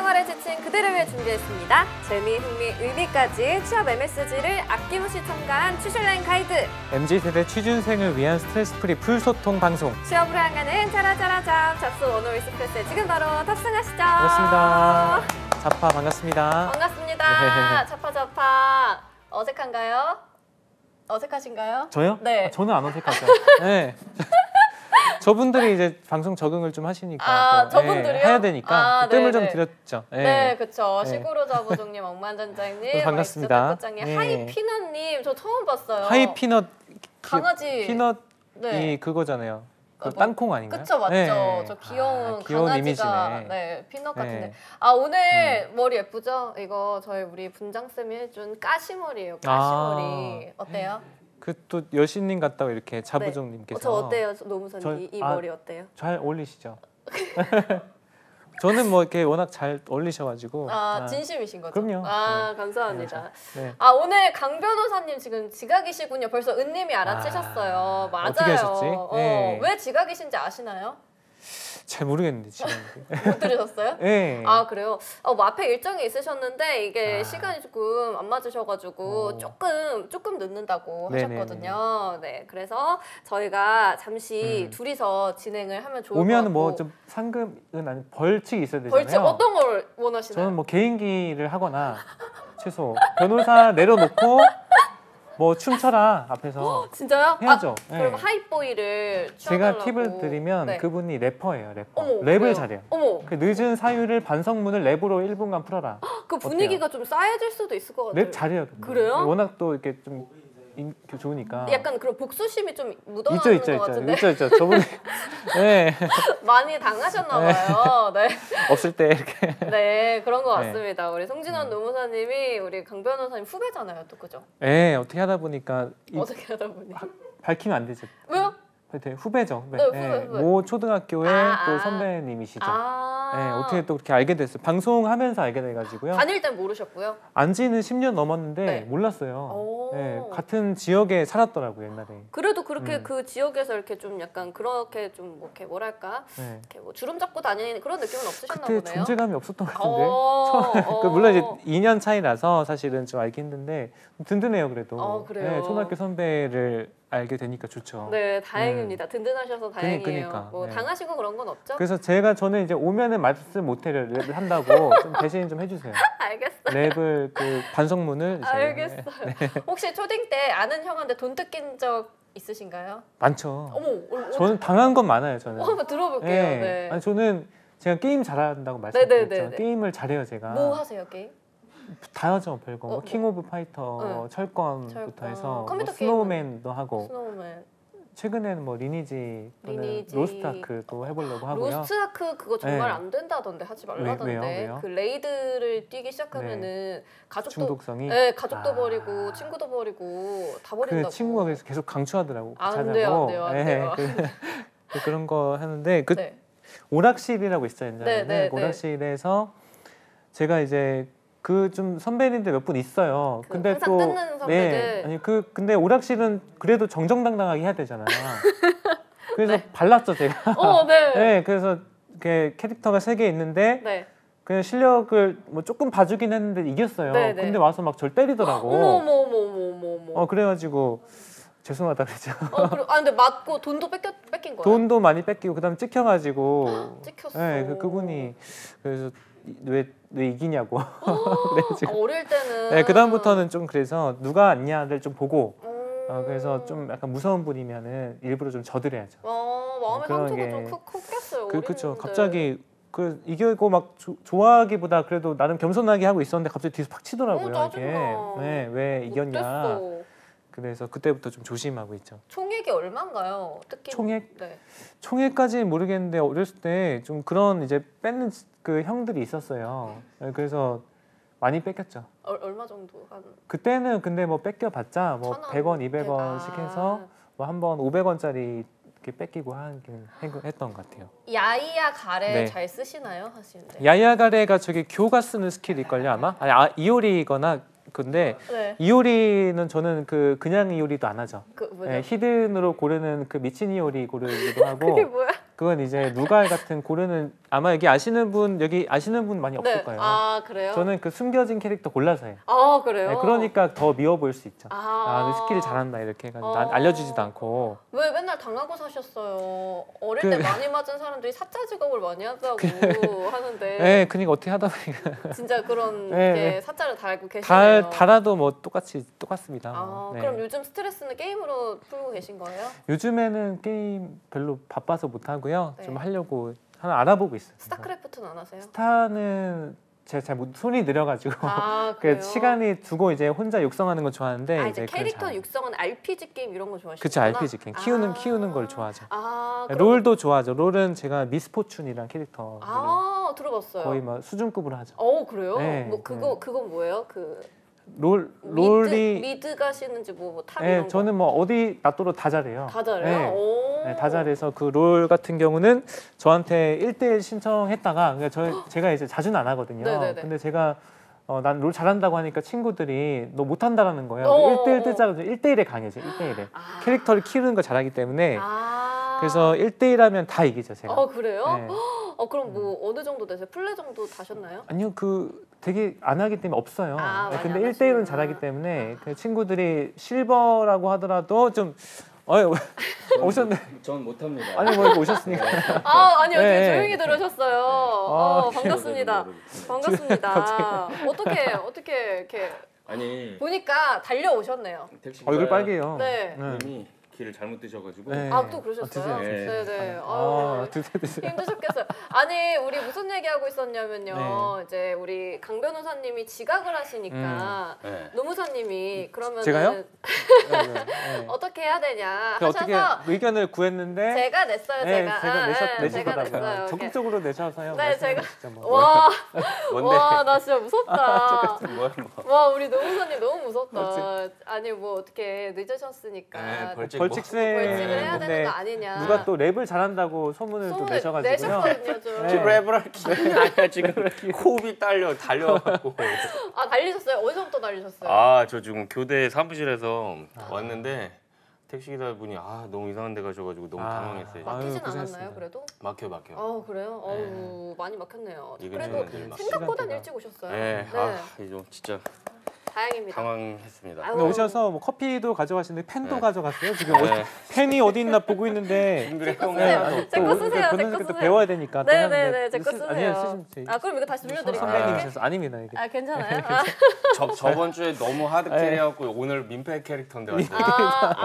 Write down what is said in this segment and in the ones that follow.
생활에 지친 그대를 위해 준비했습니다. 재미, 흥미, 의미까지 취업 MSG를 아낌없이 첨가한 취준라인 가이드. MZ세대 취준생을 위한 스트레스 프리 풀소통 방송. 취업으로 향하는 차라차라잡 잡수 원어울 익스프레스에 지금 바로 탑승하시죠. 반갑습니다. 자파 반갑습니다. 반갑습니다. 자파. 어색한가요? 어색하신가요? 저요? 네. 저는 안 어색하죠. 네. 저분들이 이제 방송 적응을 좀 하시니까 아, 저분들이요? 해야 되니까 뜸을 좀 네네. 드렸죠. 네, 그렇죠. 네. 시구로 자부종님, 억만장장님, 반갑습니다. 꽃장님, 네. 하이피넛님, 저 처음 봤어요. 하이피넛 강아지. 피넛이 네. 그거잖아요. 그 뭐, 땅콩 아닌가요? 그쵸, 맞죠. 네. 저 귀여운 귀여운 강아지가 이미지네. 네, 피넛 네. 같은데. 아, 오늘 머리 예쁘죠? 이거 저희 우리 분장쌤이 해준 까시머리예요. 까시머리. 어때요? 그 또 여신님 같다고 이렇게 자부종님께서. 저 어때요? 노무사님 저- 이 아, 머리 어때요? 잘 어울리시죠? 저는 뭐 이렇게 워낙 잘 어울리셔가지고. 아, 진심이신 거죠? 그럼요. 아, 네. 감사합니다. 네. 아, 오늘 강 변호사님 지금 지각이시군요. 벌써 은님이 알아채셨어요. 맞아요. 어떻게 하셨지? 네. 왜 지각이신지 아시나요? 잘 모르겠는데 지금. 못 들으셨어요? 네. 아, 그래요? 뭐 앞에 일정이 있으셨는데 이게 아. 시간이 조금 안 맞으셔가지고 조금 늦는다고 네네네. 하셨거든요. 네, 그래서 저희가 잠시 둘이서 진행을 하면 좋을 것 같고. 오면 뭐 좀 상금은 아니 벌칙이 있어야 되잖아요. 벌칙 어떤 걸 원하시나요? 저는 뭐 개인기를 하거나 최소 변호사 내려놓고 뭐 춤춰라 앞에서 진짜요? 해야죠. 아, 그럼 네. 하이보이를 제가 추천하려고. 팁을 드리면 네. 그분이 래퍼예요. 래퍼. 어머, 랩을 그래요? 잘해요. 어머, 그 늦은 사유를 반성문을 랩으로 1분간 풀어라. 그 분위기가 좀 쌓여질 수도 있을 것 같아요. 랩 잘해요. 근데. 그래요? 워낙 또 이렇게 좀 좋으니까. 약간 그런 복수심이 좀 묻어나는 것 같은데 있죠. 저분이 네. 많이 당하셨나 봐요. 네. 없을 때 이렇게. 네, 그런 것 네. 같습니다. 우리 송진원 노무사님이 우리 강 변호사님 후배잖아요, 또 그죠? 네, 어떻게 하다 보니까 어떻게 하다 보니? 밝히면 안 되죠. 왜요? 되게 후배죠. 후배. 네, 후배. 모 초등학교의 아, 또 아. 선배님이시죠. 아, 네, 어떻게 또 그렇게 알게 됐어요. 방송하면서 알게 돼가지고요. 다닐 땐 모르셨고요? 안지는 10년 넘었는데 네. 몰랐어요. 오. 네, 같은 지역에 살았더라고요 옛날에. 그래도 그렇게 그 지역에서 이렇게 좀 약간 그렇게 좀 뭐 이렇게 뭐랄까 네. 이렇게 뭐 주름 잡고 다니는 그런 느낌은 없으셨나 그때 보네요. 존재감이 없었던 것 같은데. 어, 그 물론 이제 2년 차이라서 사실은 좀 알기 힘든데 든든해요 그래도. 그래요? 네, 초등학교 선배를 알게 되니까 좋죠. 네, 다행입니다. 든든하셔서 다행이에요. 그러니까, 뭐 네. 당하시고 그런 건 없죠? 그래서 저는 이제 오면은 말씀 못해요. 랩을 한다고 좀 대신 좀 해주세요. 알겠어요. 랩을 그 반성문을 이제 알겠어요. 혹시 초딩 때 아는 형한테 돈 뜯긴 적 있으신가요? 많죠. 어머, 저는 당한 건 많아요. 저는. 한번 들어볼게요. 네. 네. 아니, 저는 제가 게임 잘한다고 네네네네. 말씀드렸죠. 게임을 잘해요 제가. 뭐 하세요, 게임? 다 하죠 별거. 뭐 뭐. 킹 오브 파이터, 네. 철권부터 철권. 해서 뭐 컴퓨터 스노우맨도 하고 스노우맨. 최근에는 뭐 리니지 또는 리니지. 로스트아크도 해보려고 하고요. 로스트아크 그거 정말 네. 안 된다던데 하지 말라던데. 왜요? 그 레이드를 뛰기 시작하면은 가족도 중독성이. 네, 가족도 아. 버리고 친구도 버리고 다 그 버린다고. 친구가 그래서 계속 강추하더라고. 안 돼요, 안 돼요. 그런 거 하는데 그 네. 오락실이라고 있어요. 옛날에는. 네. 오락실에서 제가 이제 그 좀 선배님들 몇 분 있어요. 그 근데 항상 또 뜯는 선배들. 아니 근데 오락실은 그래도 정정당당하게 해야 되잖아요. 그래서 발랐죠 제가. 네. 네, 그래서 이렇게 캐릭터가 3개 있는데 네. 그냥 실력을 뭐 조금 봐주긴 했는데 이겼어요. 네. 근데 와서 막 절 때리더라고. 어머. 그래가지고 죄송하다 그랬죠. 근데 맞고 돈도 뺏긴 거예요? 돈도 많이 뺏기고 그다음에 찍혀가지고. 찍혔어. 네, 그분이 그래서 왜 이기냐고. 그래가지고. 어릴 때는. 네, 그다음부터는 좀 그래서 누가 앉냐를 좀 보고. 음. 그래서 좀 약간 무서운 분이면은 일부러 좀 져드려야죠. 마음의 그런 상처가 게- 좀 컸겠어요. 그렇죠. 어린데. 갑자기 그 이기고 막 좋아하기보다 그래도 나름 겸손하게 하고 있었는데 갑자기 뒤에서 팍 치더라고요. 짜증나. 이게. 네, 왜 이겼냐. 못됐어. 그래서 그때부터 좀 조심하고 있죠. 총액이 얼마인가요? 특히. 총액? 네. 총액까지는 모르겠는데 어렸을 때 좀 그런 이제 뺏는 그 형들이 있었어요. 네, 그래서 많이 뺏겼죠. 얼마 정도 한? 그때는 근데 뭐 뺏겨봤자 뭐 1,000원, 100원, 200원씩 해서 뭐 한 번 500원짜리 이렇게 뺏기고 하긴 했던 것 같아요. 야이야 가래 네. 잘 쓰시나요? 하시는데. 야야가레가 저기 교가 쓰는 스킬일걸요 아마? 아니 이오리거나 근데 네. 이오리는 저는 그냥 이오리도 안 하죠. 그 뭐죠? 네, 히든으로 고르는 그 미친 이오리 고르기도 하고 그게 뭐야? 그건 이제 누갈 같은 고르는 아마 여기 아시는 분 많이 없을 거예요. 아 그래요? 저는 그 숨겨진 캐릭터 골라서 해요. 아 그래요? 네, 그러니까 더 미워 보일 수 있죠. 아, 내 스킬 잘한다 이렇게 해가지고 난 알려주지도 않고. 왜 맨날 당하고 사셨어요? 어릴 그- 때 많이 맞은 사람들이 사짜 직업을 많이 한다고 하는데 네, 그러니까 어떻게 하다 보니까 진짜 그런 네, 게 네. 사짜를 달고 계시네요. 달아도 뭐 똑같습니다. 아, 네. 그럼 요즘 스트레스는 게임으로 풀고 계신 거예요? 요즘에는 게임 별로 바빠서 못 하고요. 네. 좀 하려고 하나 알아보고 있어요. 스타크래프트는 안 하세요? 스타는 제가 잘 손이 느려가지고 아 그 그래요? 시간이 두고 이제 혼자 육성하는 건 좋아하는데 아, 이제 그걸 캐릭터 잘- 육성은 RPG 게임 이런 거 좋아하시구나. 그쵸, RPG 게임 키우는 걸 좋아하죠. 아, 그럼- 롤도 좋아하죠. 롤은 제가 미스포춘이란 캐릭터 들어봤어요. 거의 막 수준급으로 하죠. 그래요? 네, 뭐 그건 뭐예요? 그 롤이 미드 가시는지 탑 네, 이런 거? 저는 뭐 어디 놔둬도 다 잘해요. 다 잘해요? 네. 오. 네, 다 잘해서 그 롤 같은 경우는 저한테 1대1 신청했다가 그러니까 제가 이제 자주는 안 하거든요. 네네네. 근데 제가 난 롤 잘한다고 하니까 친구들이 너 못한다라는 거예요. 어, 1대1 어. 뜨자고 1대1에 강해져. 1대1에 아. 캐릭터를 키우는 걸 잘하기 때문에 아. 그래서 1대1 하면 다 이기죠 제가. 그래요? 네. 그럼 뭐 어느 정도 되세요? 플레 정도 다셨나요? 아니요 그 되게 안 하기 때문에 없어요. 아, 네, 많이 근데 안 1대1은 하시구나. 잘하기 때문에 그 친구들이 실버라고 하더라도 좀 오셨네. 전 못합니다. 아니 뭐 이렇게 오셨으니까. 아니요. 네. 되게 조용히 들으셨어요. 반갑습니다. 네. 반갑습니다. 어떻게 이렇게 아니 보니까 달려오셨네요. 택시 얼굴 빨개요. 네. 님이 길을 잘못 드셔가지고 네. 또 그러셨어요? 드세요. 네네. 드세요. 힘드셨겠어요. 아니 우리 무슨 얘기하고 있었냐면요. 네. 이제 우리 강 변호사님이 지각을 하시니까 네. 노무사님이 그러면 제가요? 네. 어떻게 해야 되냐 그 어떻게 하셔서 의견을 구했는데 제가 냈어요. 네, 제가 내신 제가 거라고요. 냈어요. 적극적으로 내셔서요. 네, 제가- 진짜 뭐. 와, 뭔데? 와, 나 진짜 무섭다. 뭐 와, 우리 노무사님 너무 무섭다. 아니 뭐 어떻게 늦으셨으니까 네, 벌칙세 벌칙을 해야 근데 되는 거 아니냐. 누가 또 랩을 잘한다고 소문을 또 소문을 내셔가지고요. 내셨거든요, 좀. 네. 랩을 할 기분이 아니야 지금 호흡이 달려갖고 달리셨어요? 어디서부터 달리셨어요? 저 지금 교대 사무실에서 왔는데 택시 기사분이 너무 이상한 데 가셔가지고 너무 당황했어요. 아유, 막히진 고생했습니다. 않았나요, 그래도? 막혀. 그래요? 어우, 많이 막혔네요. 이근 그래도 시간들 막 생각보단 시간대가. 일찍 오셨어요. 네, 이거 진짜 다행입니다. 당황했습니다. 아유. 근데 오셔서 뭐 커피도 가져가시는데 펜도 네. 가져갔어요. 지금 네. 펜이 어디 있나 보고 있는데. 쓰세요. 제 거 쓰세요. 제 거 또 쓰세요. 배워야 되니까. 또 하는데 네네네, 제 거 쓰세요. 아니요, 쓰시면 그럼 이거 다시 빌려드릴까요? 선배님이셔서 아닙니다 이게. 괜찮아요? 저번 주에 너무 하드 캐리해갖고 오늘 민폐 캐릭터인데 완전.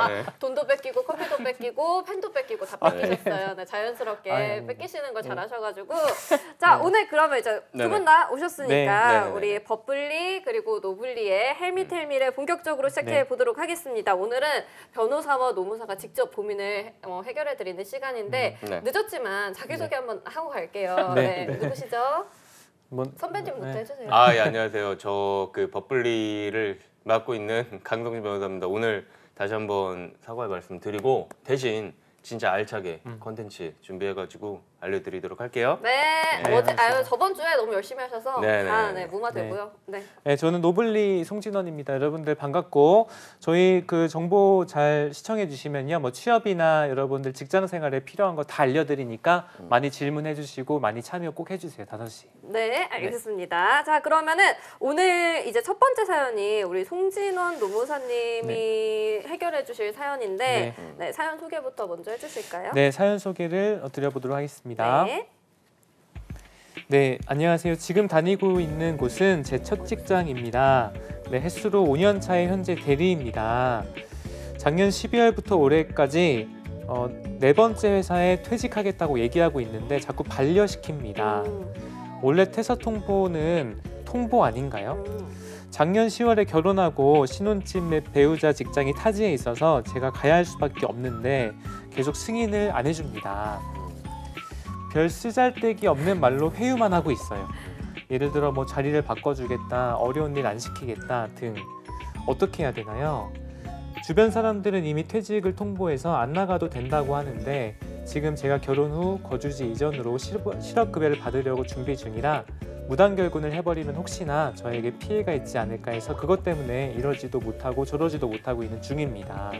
네. 돈도 뺏기고 커피도 뺏기고 펜도 뺏기고 다 뺏기셨어요. 네, 자연스럽게 아유, 뺏기시는 걸 잘하셔가지고 자 오늘 그러면 이제 두 분 네네. 다 오셨으니까 네네네. 우리 버블리 그리고 노블리의 헬미텔미를 본격적으로 시작해 네. 보도록 하겠습니다. 오늘은 변호사와 노무사가 직접 고민을 해결해 드리는 시간인데 네. 늦었지만 자기소개 한번 하고 갈게요. 네. 네. 누구시죠? 뭔- 선배님부터 네. 해주세요. 예, 안녕하세요. 저 그 버블리를 맡고 있는 강성진 변호사입니다. 오늘 다시 한번 사과의 말씀 드리고 대신 진짜 알차게 컨텐츠 준비해가지고 알려드리도록 할게요. 네, 네, 저번 주에 너무 열심히 하셔서 네, 네, 다 네. 무마되고요. 네. 네, 저는 노블리 송진원입니다. 여러분들 반갑고 저희 그 정보 잘 시청해 주시면요, 뭐 취업이나 여러분들 직장 생활에 필요한 거 다 알려드리니까 많이 질문해 주시고 많이 참여 꼭 해주세요. 5시. 네, 알겠습니다. 자, 그러면은 오늘 이제 첫 번째 사연이 우리 송진원 노무사님이 해결해 주실 사연인데 네, 사연 소개부터 먼저 해주실까요? 네, 사연 소개를 드려보도록 하겠습니다. 네. 네, 안녕하세요. 지금 다니고 있는 곳은 제 첫 직장입니다. 네, 횟수로 5년 차의 현재 대리입니다. 작년 12월부터 올해까지 4번째 회사에 퇴직하겠다고 얘기하고 있는데 자꾸 반려시킵니다. 원래 퇴사 통보는 통보 아닌가요? 작년 10월에 결혼하고 신혼집 및 배우자 직장이 타지에 있어서 제가 가야 할 수밖에 없는데 계속 승인을 안 해줍니다. 별 쓰잘데기 없는 말로 회유만 하고 있어요. 예를 들어 뭐 자리를 바꿔주겠다, 어려운 일 안 시키겠다 등. 어떻게 해야 되나요? 주변 사람들은 이미 퇴직을 통보해서 안 나가도 된다고 하는데 지금 제가 결혼 후 거주지 이전으로 실업급여를 받으려고 준비 중이라 무단결근을 해버리면 혹시나 저에게 피해가 있지 않을까 해서 그것 때문에 이러지도 못하고 저러지도 못하고 있는 중입니다.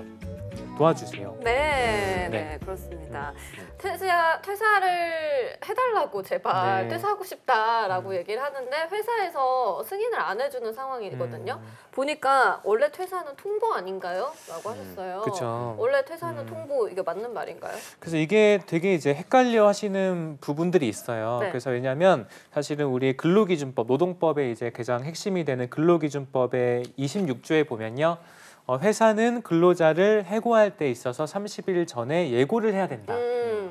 도와주세요. 네, 그렇습니다. 퇴사를 해달라고 제발 퇴사하고 싶다라고 얘기를 하는데 회사에서 승인을 안 해주는 상황이거든요. 보니까 원래 퇴사는 통보 아닌가요? 라고 하셨어요. 그렇죠. 원래 퇴사는 통보 이게 맞는 말인가요? 그래서 이게 되게 이제 헷갈려 하시는 부분들이 있어요. 네. 그래서 왜냐하면 사실은 우리 근로기준법, 노동법의 이제 가장 핵심이 되는 근로기준법의 26조에 보면요. 회사는 근로자를 해고할 때 있어서 30일 전에 예고를 해야 된다.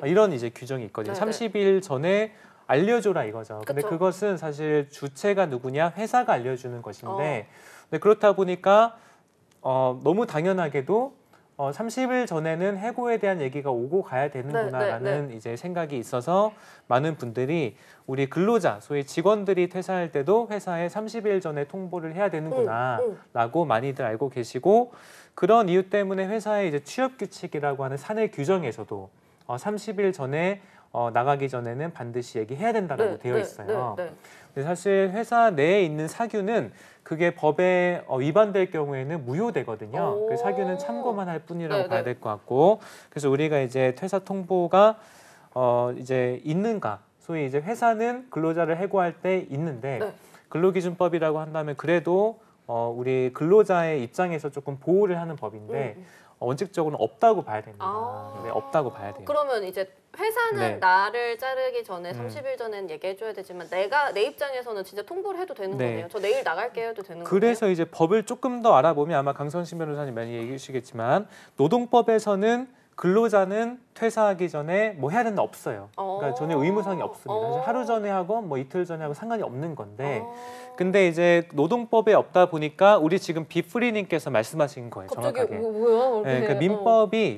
이런 이제 규정이 있거든요. 네네. 30일 전에 알려줘라 이거죠. 근데 그쵸. 그것은 사실 주체가 누구냐? 회사가 알려주는 것인데 근데 그렇다 보니까 너무 당연하게도 30일 전에는 해고에 대한 얘기가 오고 가야 되는구나라는 이제 생각이 있어서 많은 분들이 우리 근로자, 소위 직원들이 퇴사할 때도 회사에 30일 전에 통보를 해야 되는구나라고 많이들 알고 계시고 그런 이유 때문에 회사의 이제 취업 규칙이라고 하는 사내 규정에서도 30일 전에 나가기 전에는 반드시 얘기해야 된다라고 되어 있어요. 근데 사실 회사 내에 있는 사규는 그게 법에 위반될 경우에는 무효되거든요. 그 사규는 참고만 할 뿐이라고 봐야 될 것 같고, 그래서 우리가 이제 퇴사 통보가 이제 있는가, 소위 이제 회사는 근로자를 해고할 때 있는데 근로기준법이라고 한다면 그래도 우리 근로자의 입장에서 조금 보호를 하는 법인데 원칙적으로는 없다고 봐야 됩니다. 네, 없다고 봐야 돼요. 그러면 이제 회사는 나를 자르기 전에 30일 전에는 얘기해줘야 되지만 내 입장에서는 진짜 통보를 해도 되는 거네요. 저 내일 나갈게요 해도 되는 거예요. 그래서 이제 법을 조금 더 알아보면 아마 강선신 변호사님 많이 얘기해 주시겠지만 노동법에서는 근로자는 퇴사하기 전에 뭐 해야 되는 거 없어요. 그러니까 전혀 의무사항이 없습니다. 사실 하루 전에 하고 뭐 이틀 전에 하고 상관이 없는 건데 근데 이제 노동법에 없다 보니까 우리 지금 비프리님께서 말씀하신 거예요. 갑자기 정확하게. 뭐야? 네, 그러니까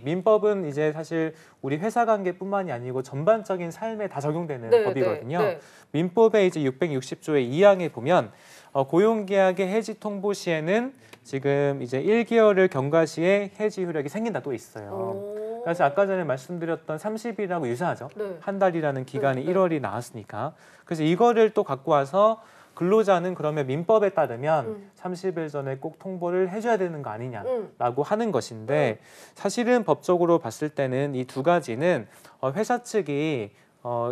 민법은 이제 사실 우리 회사 관계뿐만이 아니고 전반적인 삶에 다 적용되는 법이거든요. 민법의 이제 660조의 2항에 보면 고용계약의 해지 통보 시에는 지금 이제 1개월을 경과 시에 해지 효력이 생긴다 또 있어요. 그래서 아까 전에 말씀드렸던 30일하고 유사하죠. 한 달이라는 기간이 1월이 나왔으니까. 그래서 이거를 또 갖고 와서 근로자는 그러면 민법에 따르면 30일 전에 꼭 통보를 해줘야 되는 거 아니냐라고 하는 것인데 사실은 법적으로 봤을 때는 이 두 가지는 회사 측이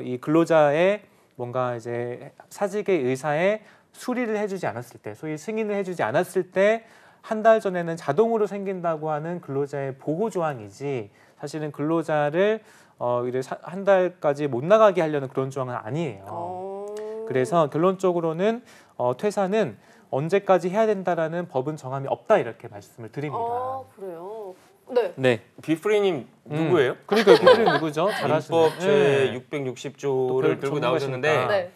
이 근로자의 뭔가 이제 사직의 의사에 수리를 해주지 않았을 때, 소위 승인을 해주지 않았을 때 한 달 전에는 자동으로 생긴다고 하는 근로자의 보호 조항이지 사실은 근로자를 한 달까지 못 나가게 하려는 그런 조항은 아니에요. 그래서 결론적으로는 퇴사는 언제까지 해야 된다라는 법은 정함이 없다 이렇게 말씀을 드립니다. 그래요? 네. 비프리님 누구예요? 그러니까 비프리 누구죠? 잘하시네. 민법 제 660조를 들고 나오셨는데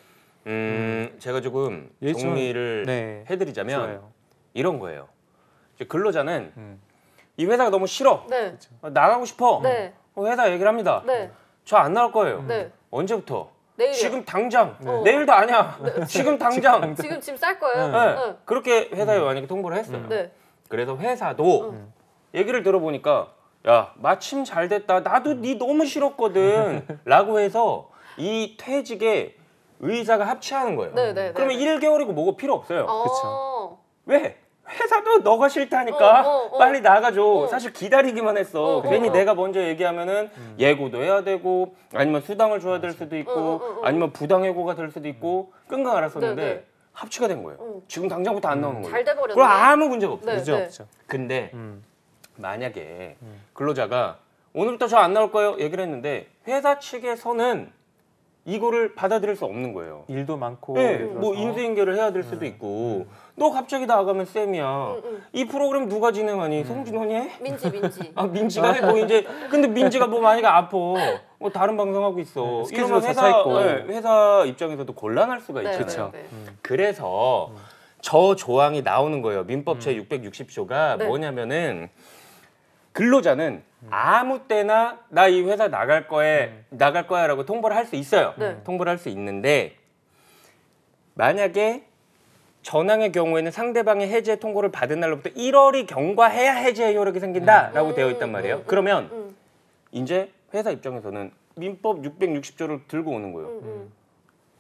제가 조금 정리를 해드리자면 좋아요. 이런 거예요. 근로자는 이 회사가 너무 싫어. 나가고 싶어. 회사 얘기를 합니다. 저 안 나갈 거예요. 언제부터? 내일이요. 지금 당장. 내일도 아니야. 지금 당장. 지금 쌀 거예요? 그렇게 회사에 만약에 통보를 했어요. 그래서 회사도 얘기를 들어보니까 야 마침 잘 됐다. 나도 네 너무 싫었거든. 라고 해서 이 퇴직에 의사가 합치하는 거예요. 그러면 1개월이고 뭐고 필요 없어요. 그렇죠. 왜? 회사도 너가 싫다니까 빨리 나가줘. 사실 기다리기만 했어. 괜히 내가 먼저 얘기하면은 예고도 해야 되고 아니면 수당을 줘야 될 수도 있고 아니면 부당해고가 될 수도 있고 끙끙 앓았었는데 합치가 된 거예요. 지금 당장부터 안 나오는 거예요. 잘 돼버렸네. 그럼 아무 문제가 없어요. 문제 없죠. 근데 만약에 근로자가 오늘부터 저 안 나올 거예요 얘기를 했는데 회사 측에서는 이거를 받아들일 수 없는 거예요. 일도 많고 뭐 인수인계를 해야 될 수도 있고 너 갑자기 나가면 쌤이야. 이 프로그램 누가 진행하니? 송진원이 해? 민지. 아 민지가 해? 뭐 이제 근데 민지가 뭐 만약에 아파 뭐 다른 방송하고 있어. 스케줄 이러면 회사 입장에서도 곤란할 수가 있잖아요. 그렇죠. 그래서 저 조항이 나오는 거예요. 민법 제 660조가 뭐냐면은 근로자는 아무 때나 나 이 회사 나갈 거야라고 통보를 할 수 있어요. 통보를 할 수 있는데 만약에 전항의 경우에는 상대방의 해제 통보를 받은 날로부터 1월이 경과해야 해제 효력이 생긴다라고 되어 있단 말이에요. 그러면 이제 회사 입장에서는 민법 660조를 들고 오는 거예요.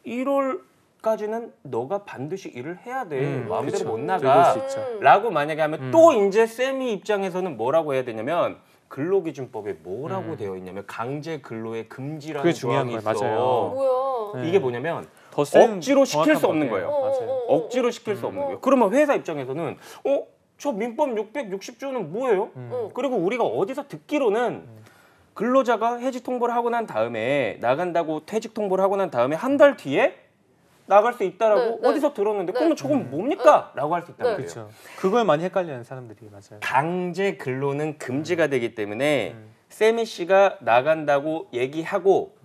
1월까지는 너가 반드시 일을 해야 돼. 마음대로 그렇죠. 못 나가. 수 있죠. 라고 만약에 하면 또 이제 쌤이 입장에서는 뭐라고 해야 되냐면 근로기준법에 뭐라고 되어 있냐면 강제 근로의 금지라는 그게 중요한 조항이 거예요. 있어. 맞아요. 뭐야? 네. 이게 뭐냐면 더 센 억지로 시킬 정확한 수 없는 법이에요. 거예요. 맞아요. 억지로 시킬 수 없는 거예요. 그러면 회사 입장에서는 저 민법 660조는 뭐예요? 그리고 우리가 어디서 듣기로는 근로자가 해지 통보를 하고 난 다음에 나간다고 퇴직 통보를 하고 난 다음에 한 달 뒤에 나갈 수 있다라고 네. 어디서 들었는데 네. 그러면 저건 뭡니까? 라고 할 수 있다는 네. 거예요. 그렇죠. 그걸 많이 헷갈리는 사람들이 맞아요. 강제 근로는 금지가 되기 때문에 세미 씨가 나간다고 얘기하고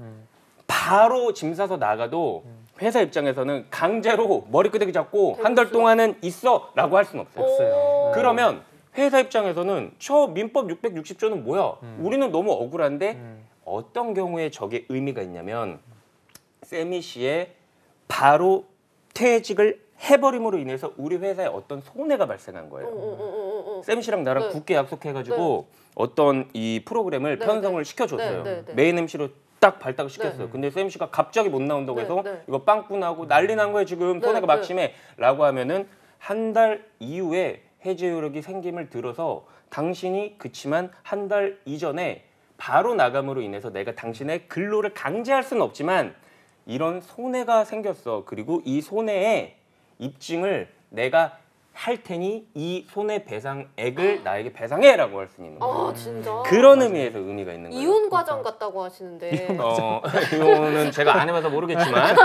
바로 짐 싸서 나가도 회사 입장에서는 강제로 머리끄댕이 잡고 한 달 동안은 있어라고 할 수는 없어요. 없어요. 그러면 회사 입장에서는 저 민법 660조는 뭐야? 우리는 너무 억울한데 어떤 경우에 저게 의미가 있냐면 세미 씨의 바로 퇴직을 해버림으로 인해서 우리 회사에 어떤 손해가 발생한 거예요. 세미 씨랑 나랑 네. 굳게 약속해가지고 어떤 이 프로그램을 네, 편성을 네. 시켜줬어요. 네, 네, 네. 메인 MC로 딱 발탁을 시켰어요. 근데 세미 씨가 갑자기 못 나온다고 네, 해서 네. 이거 빵꾸나고 난리 난 거예요 지금. 네, 손해가 네. 막심해라고 하면은 한 달 이후에 해지 효력이 생김을 들어서 당신이 그치만 한 달 이전에 바로 나감으로 인해서 내가 당신의 근로를 강제할 수는 없지만 이런 손해가 생겼어. 그리고 이 손해의 입증을 내가 할 테니 이 손해배상액을 나에게 배상해라고 할 수 있는 거예요. 아 진짜. 그런 의미에서 의미가 있는 거예요. 이혼 과정 같다고 하시는데. 이혼은 제가 안 해봐서 모르겠지만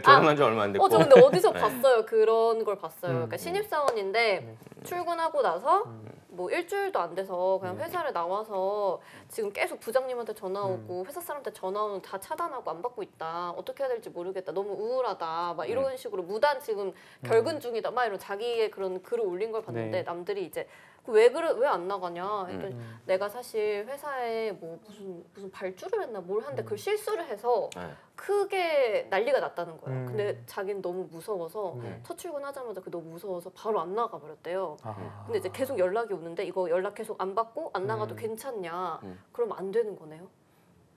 결혼한 지 얼마 안 됐고. 저 근데 어디서 네. 봤어요. 그런 걸 봤어요. 그러니까 신입사원인데 출근하고 나서 뭐 일주일도 안 돼서 그냥 회사를 나와서 지금 계속 부장님한테 전화 오고 회사 사람한테 전화 오는 다 차단하고 안 받고 있다. 어떻게 해야 될지 모르겠다. 너무 우울하다. 막 이런 식으로 무단 지금 결근 중이다. 막 이런 자기의 그런 글을 올린 걸 봤는데 네. 남들이 이제 왜 그래 왜 안 나가냐 했더니 내가 사실 회사에 뭐 무슨 발주를 했나 뭘 했는데 그걸 실수를 해서 네. 크게 난리가 났다는 거예요. 근데 자기는 너무 무서워서 네. 첫 출근하자마자 그 너무 무서워서 바로 안 나가 버렸대요. 아. 근데 이제 계속 연락이 오는데 이거 연락 계속 안 받고 안 나가도 괜찮냐? 그러면 안 되는 거네요.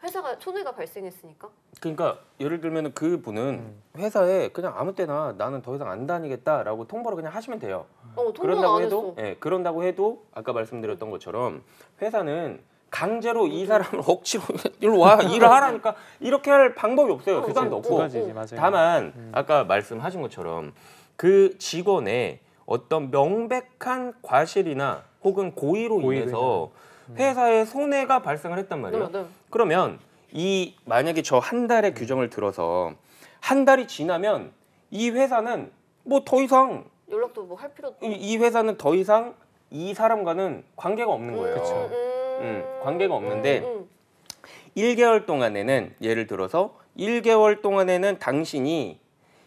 회사가 손해가 발생했으니까. 그러니까 예를 들면 그 분은 회사에 그냥 아무 때나 나는 더 이상 안 다니겠다라고 통보를 그냥 하시면 돼요. 통보는 그런다고 안 해도 했어. 그런다고 해도 아까 말씀드렸던 것처럼 회사는 강제로 이 사람을 억지로 일로 와 일을 하라니까 이렇게 할 방법이 없어요. 수단도 두 없고. 가지지 맞아요. 다만 아까 말씀하신 것처럼 그 직원의 어떤 명백한 과실이나 혹은 고의로 인해서 회사에 손해가 발생을 했단 말이에요. 네, 네. 그러면 이 만약에 저 한 달의 규정을 들어서 한 달이 지나면 이 회사는 뭐 더 이상 연락도 뭐 할 필요도. 이 회사는 더 이상 이 사람과는 관계가 없는 거예요. 그쵸. 관계가 없는데 1개월 동안에는 예를 들어서 1개월 동안에는 당신이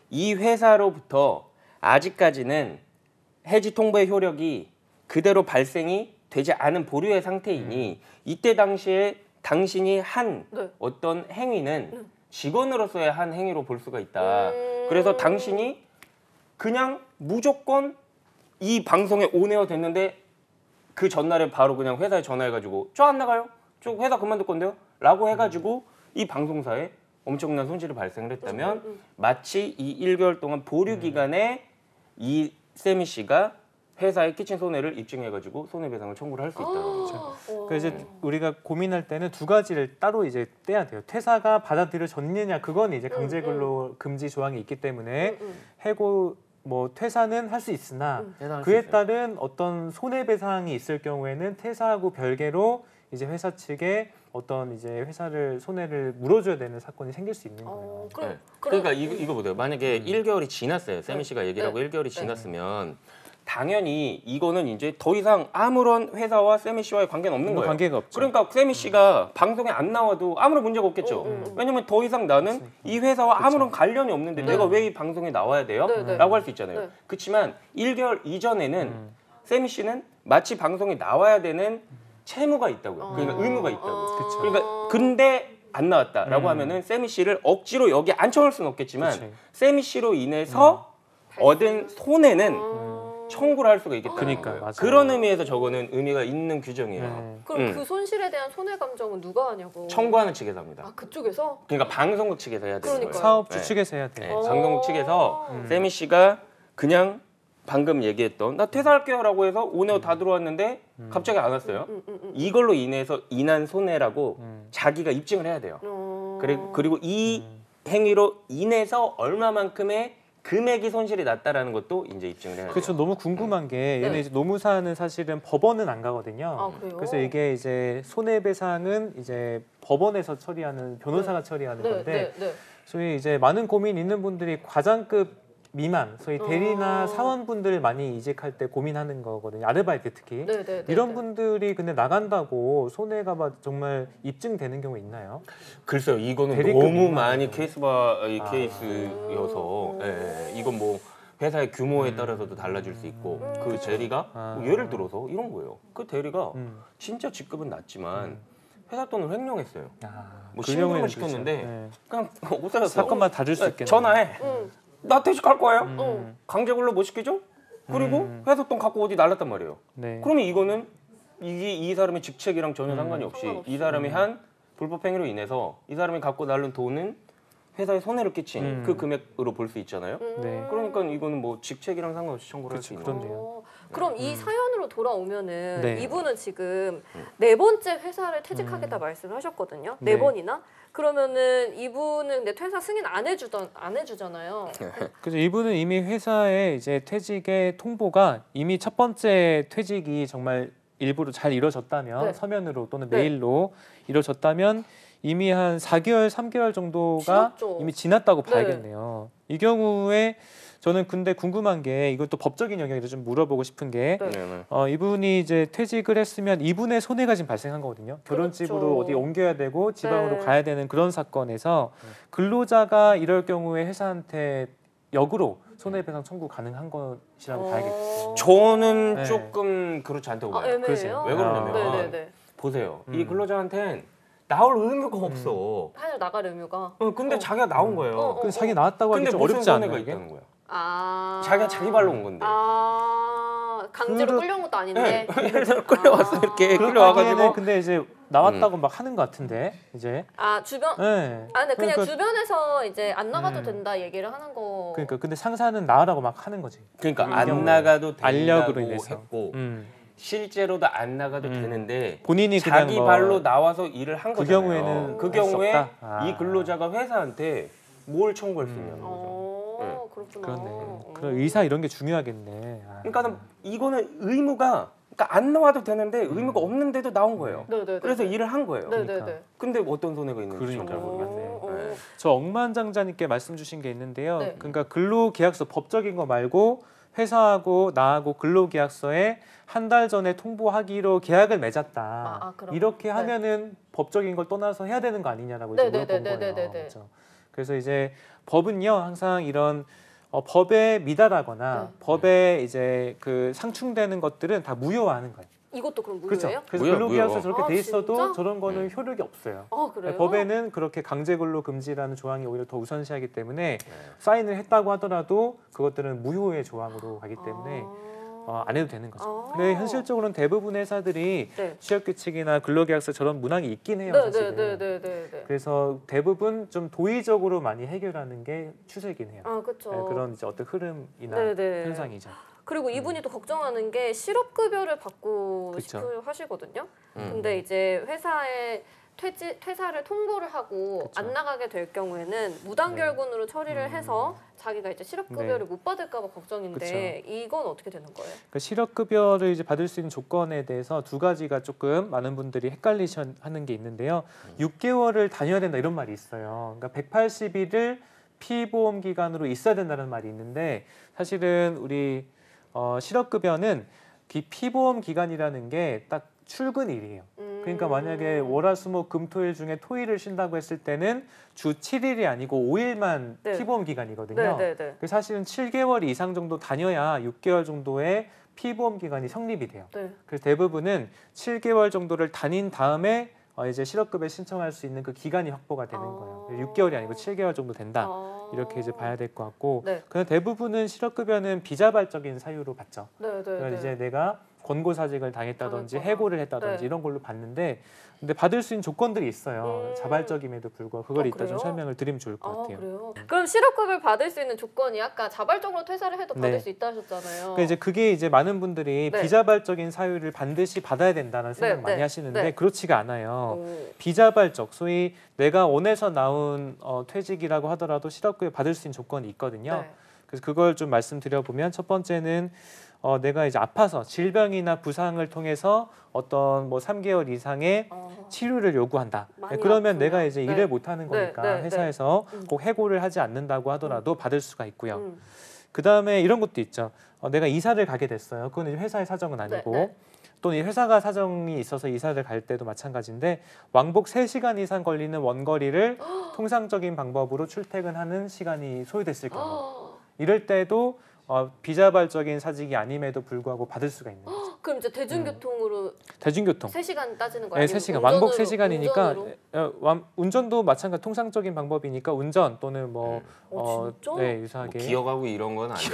이 회사로부터 아직까지는 해지 통보의 효력이 그대로 발생이 되지 않은 보류의 상태이니 이때 당시에 당신이 한 네. 어떤 행위는 직원으로서의 한 행위로 볼 수가 있다. 그래서 당신이 그냥 무조건 이 방송에 온에어 됐는데 그 전날에 바로 그냥 회사에 전화해가지고 저 안 나가요? 저 회사 그만둘 건데요? 라고 해가지고 이 방송사에 엄청난 손실이 발생을 했다면 마치 이 1개월 동안 보류 기간에 이 세미 씨가 회사에 끼친 손해를 입증해가지고 손해배상을 청구를 할 수 있다는 거죠. 그래서 이제 우리가 고민할 때는 두 가지를 따로 이제 떼야 돼요. 퇴사가 받아들여졌느냐 그건 이제 강제근로 금지 조항이 있기 때문에 해고 뭐 퇴사는 할 수 있으나 퇴사할 수 그에 있어요. 따른 어떤 손해배상이 있을 경우에는 퇴사하고 별개로 이제 회사 측에 어떤 이제 회사를 손해를 물어줘야 되는 사건이 생길 수 있는 거예요. 네. 그러니까 이거 보세요. 만약에 1개월이 지났어요. 세미 씨가 얘기를 하고 네. 1개월이 지났으면 당연히 이거는 이제 더 이상 아무런 회사와 세미 씨와의 관계는 없는 거예요. 관계가 없죠. 그러니까 세미 씨가 방송에 안 나와도 아무런 문제가 없겠죠. 왜냐면 더 이상 나는 이 회사와 아무런 관련이 없는데 내가 왜 이 방송에 나와야 돼요? 네, 네. 라고 할 수 있잖아요. 네. 그렇지만 1개월 이전에는 세미 씨는 마치 방송에 나와야 되는 채무가 있다고요. 그러니까 의무가 있다고. 그쵸. 그러니까 근데 안 나왔다라고 하면은 세미 씨를 억지로 여기 앉혀놓을 수는 없겠지만 그치. 세미 씨로 인해서 얻은 손해는 청구를 할 수가 있겠다는 그러니까, 거예요. 맞아요. 그런 의미에서 저거는 의미가 있는 규정이에요. 네. 그럼 그 손실에 대한 손해 감정은 누가 하냐고. 청구하는 측에서 합니다. 아 그쪽에서? 그러니까 방송국 측에서 해야 되는 그러니까요. 거예요. 사업주 네. 측에서 해야 돼요. 네. 방송국 측에서 세미 씨가 그냥 방금 얘기했던 나 퇴사할게요라고 해서 오늘 다 들어왔는데 갑자기 안 왔어요. 이걸로 인한 손해라고 자기가 입증을 해야 돼요. 그리고 이 행위로 인해서 얼마만큼의 금액이 손실이 났다라는 것도 이제 입증을 해야 돼요. 그렇죠. 너무 궁금한 게 얘네 네. 이제 노무사는 사실은 법원은 안 가거든요. 아, 그래요? 그래서 이게 이제 손해배상은 이제 법원에서 처리하는 변호사가 처리하는 건데 소위 이제 많은 고민 있는 분들이 과장급 미만, 소위 대리나 사원분들 많이 이직할 때 고민하는 거거든요. 아르바이트 특히. 이런 분들이 근데 나간다고 손해가 막 정말 입증되는 경우 있나요? 글쎄요, 이거는 대리급 너무 미만. 많이 케이스 바이 케이스여서 이건 뭐 회사의 규모에 따라서도 달라질 수 있고 그 대리가 뭐 예를 들어서 이런 거예요. 그 대리가 진짜 직급은 낮지만 회사 돈을 횡령했어요. 뭐 신고를 시켰는데 그냥 못 살았어요. 사건만 다를 수 있겠네요. 전화해. 나 퇴직할 거예요. 강제 근로 못 시키죠? 그리고 회사 돈 갖고 어디 날랐단 말이에요. 네. 그러면 이거는 이 사람의 직책이랑 전혀 상관이 없이 이 사람이 한 불법 행위로 인해서 이 사람이 갖고 날른 돈은 회사에 손해를 끼친 그 금액으로 볼 수 있잖아요. 네. 그러니까 이거는 뭐 직책이랑 상관없이 청구를 할 수 있는 그렇네요. 거예요. 그럼 이 사연으로 돌아오면은 네. 이분은 지금 4번째 회사를 퇴직하겠다 말씀을 하셨거든요. 네. 4번이나? 그러면은 이분은 근데 퇴사 승인 안 해주잖아요. 그래서 이분은 이미 회사에 이제 퇴직의 통보가 이미 첫 번째 퇴직이 정말 일부러 잘 이루어졌다면 네. 서면으로 또는 네. 메일로 이루어졌다면 이미 한 4개월, 3개월 정도가 지났죠. 이미 지났다고 네. 봐야겠네요. 이 경우에 저는 근데 궁금한 게 이것도 법적인 영역에서 좀 물어보고 싶은 게 네. 이분이 이제 퇴직을 했으면 이분의 손해가 지금 발생한 거거든요. 결혼집으로 그렇죠. 어디 옮겨야 되고 지방으로 네. 가야 되는 그런 사건에서 근로자가 이럴 경우에 회사한테 역으로 손해배상 청구 가능한 것이라고 봐야겠죠. 저는 네. 조금 그렇지 않다고 봐요. 애매해요. 그러세요? 왜 그러냐면 네네네. 보세요. 이 근로자한테는 나올 의무가 없어. 하늘 나갈 의무가. 근데 자기가 나온 거예요. 근데 자기 나왔다고 하기 근데 좀 무슨 어렵지 않나요? 손해가 이게? 있다는 거야. 아. 자기가 자기 발로 온 건데. 강제로 끌려온 것도 아닌데. 예를 들어 끌려와서 이렇게 끌려와가지고 그렇다기에는 근데 이제 나왔다고 막 하는 것 같은데 이제. 주변. 네. 근데 그냥 그러니까- 주변에서 이제 안 나가도 된다 얘기를 하는 거. 그러니까 근데 상사는 나라고 막 하는 거지. 그러니까 이 안 경우에. 나가도 알력으로 된다고 인해서. 했고 실제로도 안 나가도 되는데 본인이 그냥 자기 뭐 발로 나와서 일을 한 그 거잖아요. 경우에는 그 할수 경우에 없다? 이 근로자가 회사한테 뭘 청구할 수 있냐는 거죠. 그렇구나. 그렇네. 그런 의사 이런 게 중요하겠네. 그러니까 이거는 의무가 그러니까 안 나와도 되는데 의무가 없는데도 나온 거예요. 네네네. 그래서 일을 한 거예요. 네네네. 근데 어떤 손해가 있는지 잘 그러니까요. 모르겠네. 네. 저 억만장자님께 말씀 주신 게 있는데요. 네. 그러니까 근로계약서 법적인 거 말고 회사하고 나하고 근로계약서에 한 달 전에 통보하기로 계약을 맺었다. 그럼. 이렇게 네. 하면은 법적인 걸 떠나서 해야 되는 거 아니냐라고 이제 물어본 거예요. 그렇죠. 그래서 이제 법은요 항상 이런 법에 미달하거나 법에 이제 그 상충되는 것들은 다 무효화하는 거예요. 이것도 그럼 그렇죠. 무효예요? 그래서 무효, 근로계약서 무효. 저렇게 돼 있어도 진짜? 저런 거는 효력이 없어요. 그래요? 법에는 그렇게 강제 근로 금지라는 조항이 오히려 더 우선시하기 때문에 사인을 했다고 하더라도 그것들은 무효의 조항으로 가기 때문에 안 해도 되는 거죠. 근데 현실적으로는 대부분의 회사들이 네. 취업규칙이나 근로계약서 저런 문항이 있긴 해요. 사실은. 네네네네네. 그래서 대부분 좀 도의적으로 많이 해결하는 게 추세긴 해요. 그렇죠. 네, 그런 이제 어떤 흐름이나 네네. 현상이죠. 그리고 이분이 또 걱정하는 게 실업급여를 받고 그쵸. 싶어 하시거든요. 근데 이제 회사에 퇴사를 통보를 하고 그쵸. 안 나가게 될 경우에는 무단결근으로 처리를 해서 자기가 이제 실업급여를 못 받을까봐 걱정인데 이건 어떻게 되는 거예요? 그러니까 실업급여를 이제 받을 수 있는 조건에 대해서 두 가지가 조금 많은 분들이 헷갈리시는 게 있는데요. 6개월을 다녀야 된다 이런 말이 있어요. 그러니까 180일을 피보험 기간으로 있어야 된다는 말이 있는데 사실은 우리 실업급여는 피보험 기간이라는 게 딱 출근일이에요. 그러니까 만약에 월화수목금토일 중에 토일을 쉰다고 했을 때는 주 7일이 아니고 5일만 네. 피보험 기간이거든요. 네네네. 그래서 사실은 7개월 이상 정도 다녀야 6개월 정도의 피보험 기간이 성립이 돼요. 네. 그래서 대부분은 7개월 정도를 다닌 다음에 이제 실업급여 신청할 수 있는 그 기간이 확보가 되는 거예요. 6개월이 아니고 7개월 정도 된다. 이렇게 이제 봐야 될 것 같고, 네. 그냥 대부분은 실업급여는 비자발적인 사유로 받죠. 네네네. 그러니까 이제 내가 권고사직을 당했다든지 당했거나. 해고를 했다든지 네. 이런 걸로 봤는데 근데 받을 수 있는 조건들이 있어요. 자발적임에도 불구하고 그걸 이따 좀 그래요? 설명을 드리면 좋을 것 같아요. 그래요? 그럼 실업급여를 받을 수 있는 조건이 아까 자발적으로 퇴사를 해도 받을 네. 수 있다 하셨잖아요. 그러니까 이제 그게 이제 많은 분들이 네. 비자발적인 사유를 반드시 받아야 된다는 생각 네, 많이 네, 하시는데 네. 그렇지가 않아요. 오. 비자발적, 소위 내가 원해서 나온 퇴직이라고 하더라도 실업급여 받을 수 있는 조건이 있거든요. 네. 그래서 그걸 좀 말씀드려보면 첫 번째는 내가 이제 아파서 질병이나 부상을 통해서 어떤 뭐 3개월 이상의 치료를 요구한다. 많이 그러면 아프면. 내가 이제 네. 일을 못하는 네, 거니까 네, 네. 회사에서 꼭 해고를 하지 않는다고 하더라도 받을 수가 있고요. 음. 그 다음에 이런 것도 있죠. 내가 이사를 가게 됐어요. 그건 이제 회사의 사정은 아니고 네, 네. 또는 이 회사가 사정이 있어서 이사를 갈 때도 마찬가지인데 왕복 3시간 이상 걸리는 원거리를 통상적인 방법으로 출퇴근하는 시간이 소요됐을 경우 이럴 때도 비자발적인 사직이 아님에도 불구하고 받을 수가 있는 거죠. 그럼 이제 대중교통으로 대중교통. 3시간 따지는 거예요? 네, 아니면 3시간. 왕복 운전으로? 3시간이니까 운전도 마찬가지 통상적인 방법이니까 운전 또는 뭐 진짜? 네, 뭐 유사하게 기억하고 이런 건 아니에요.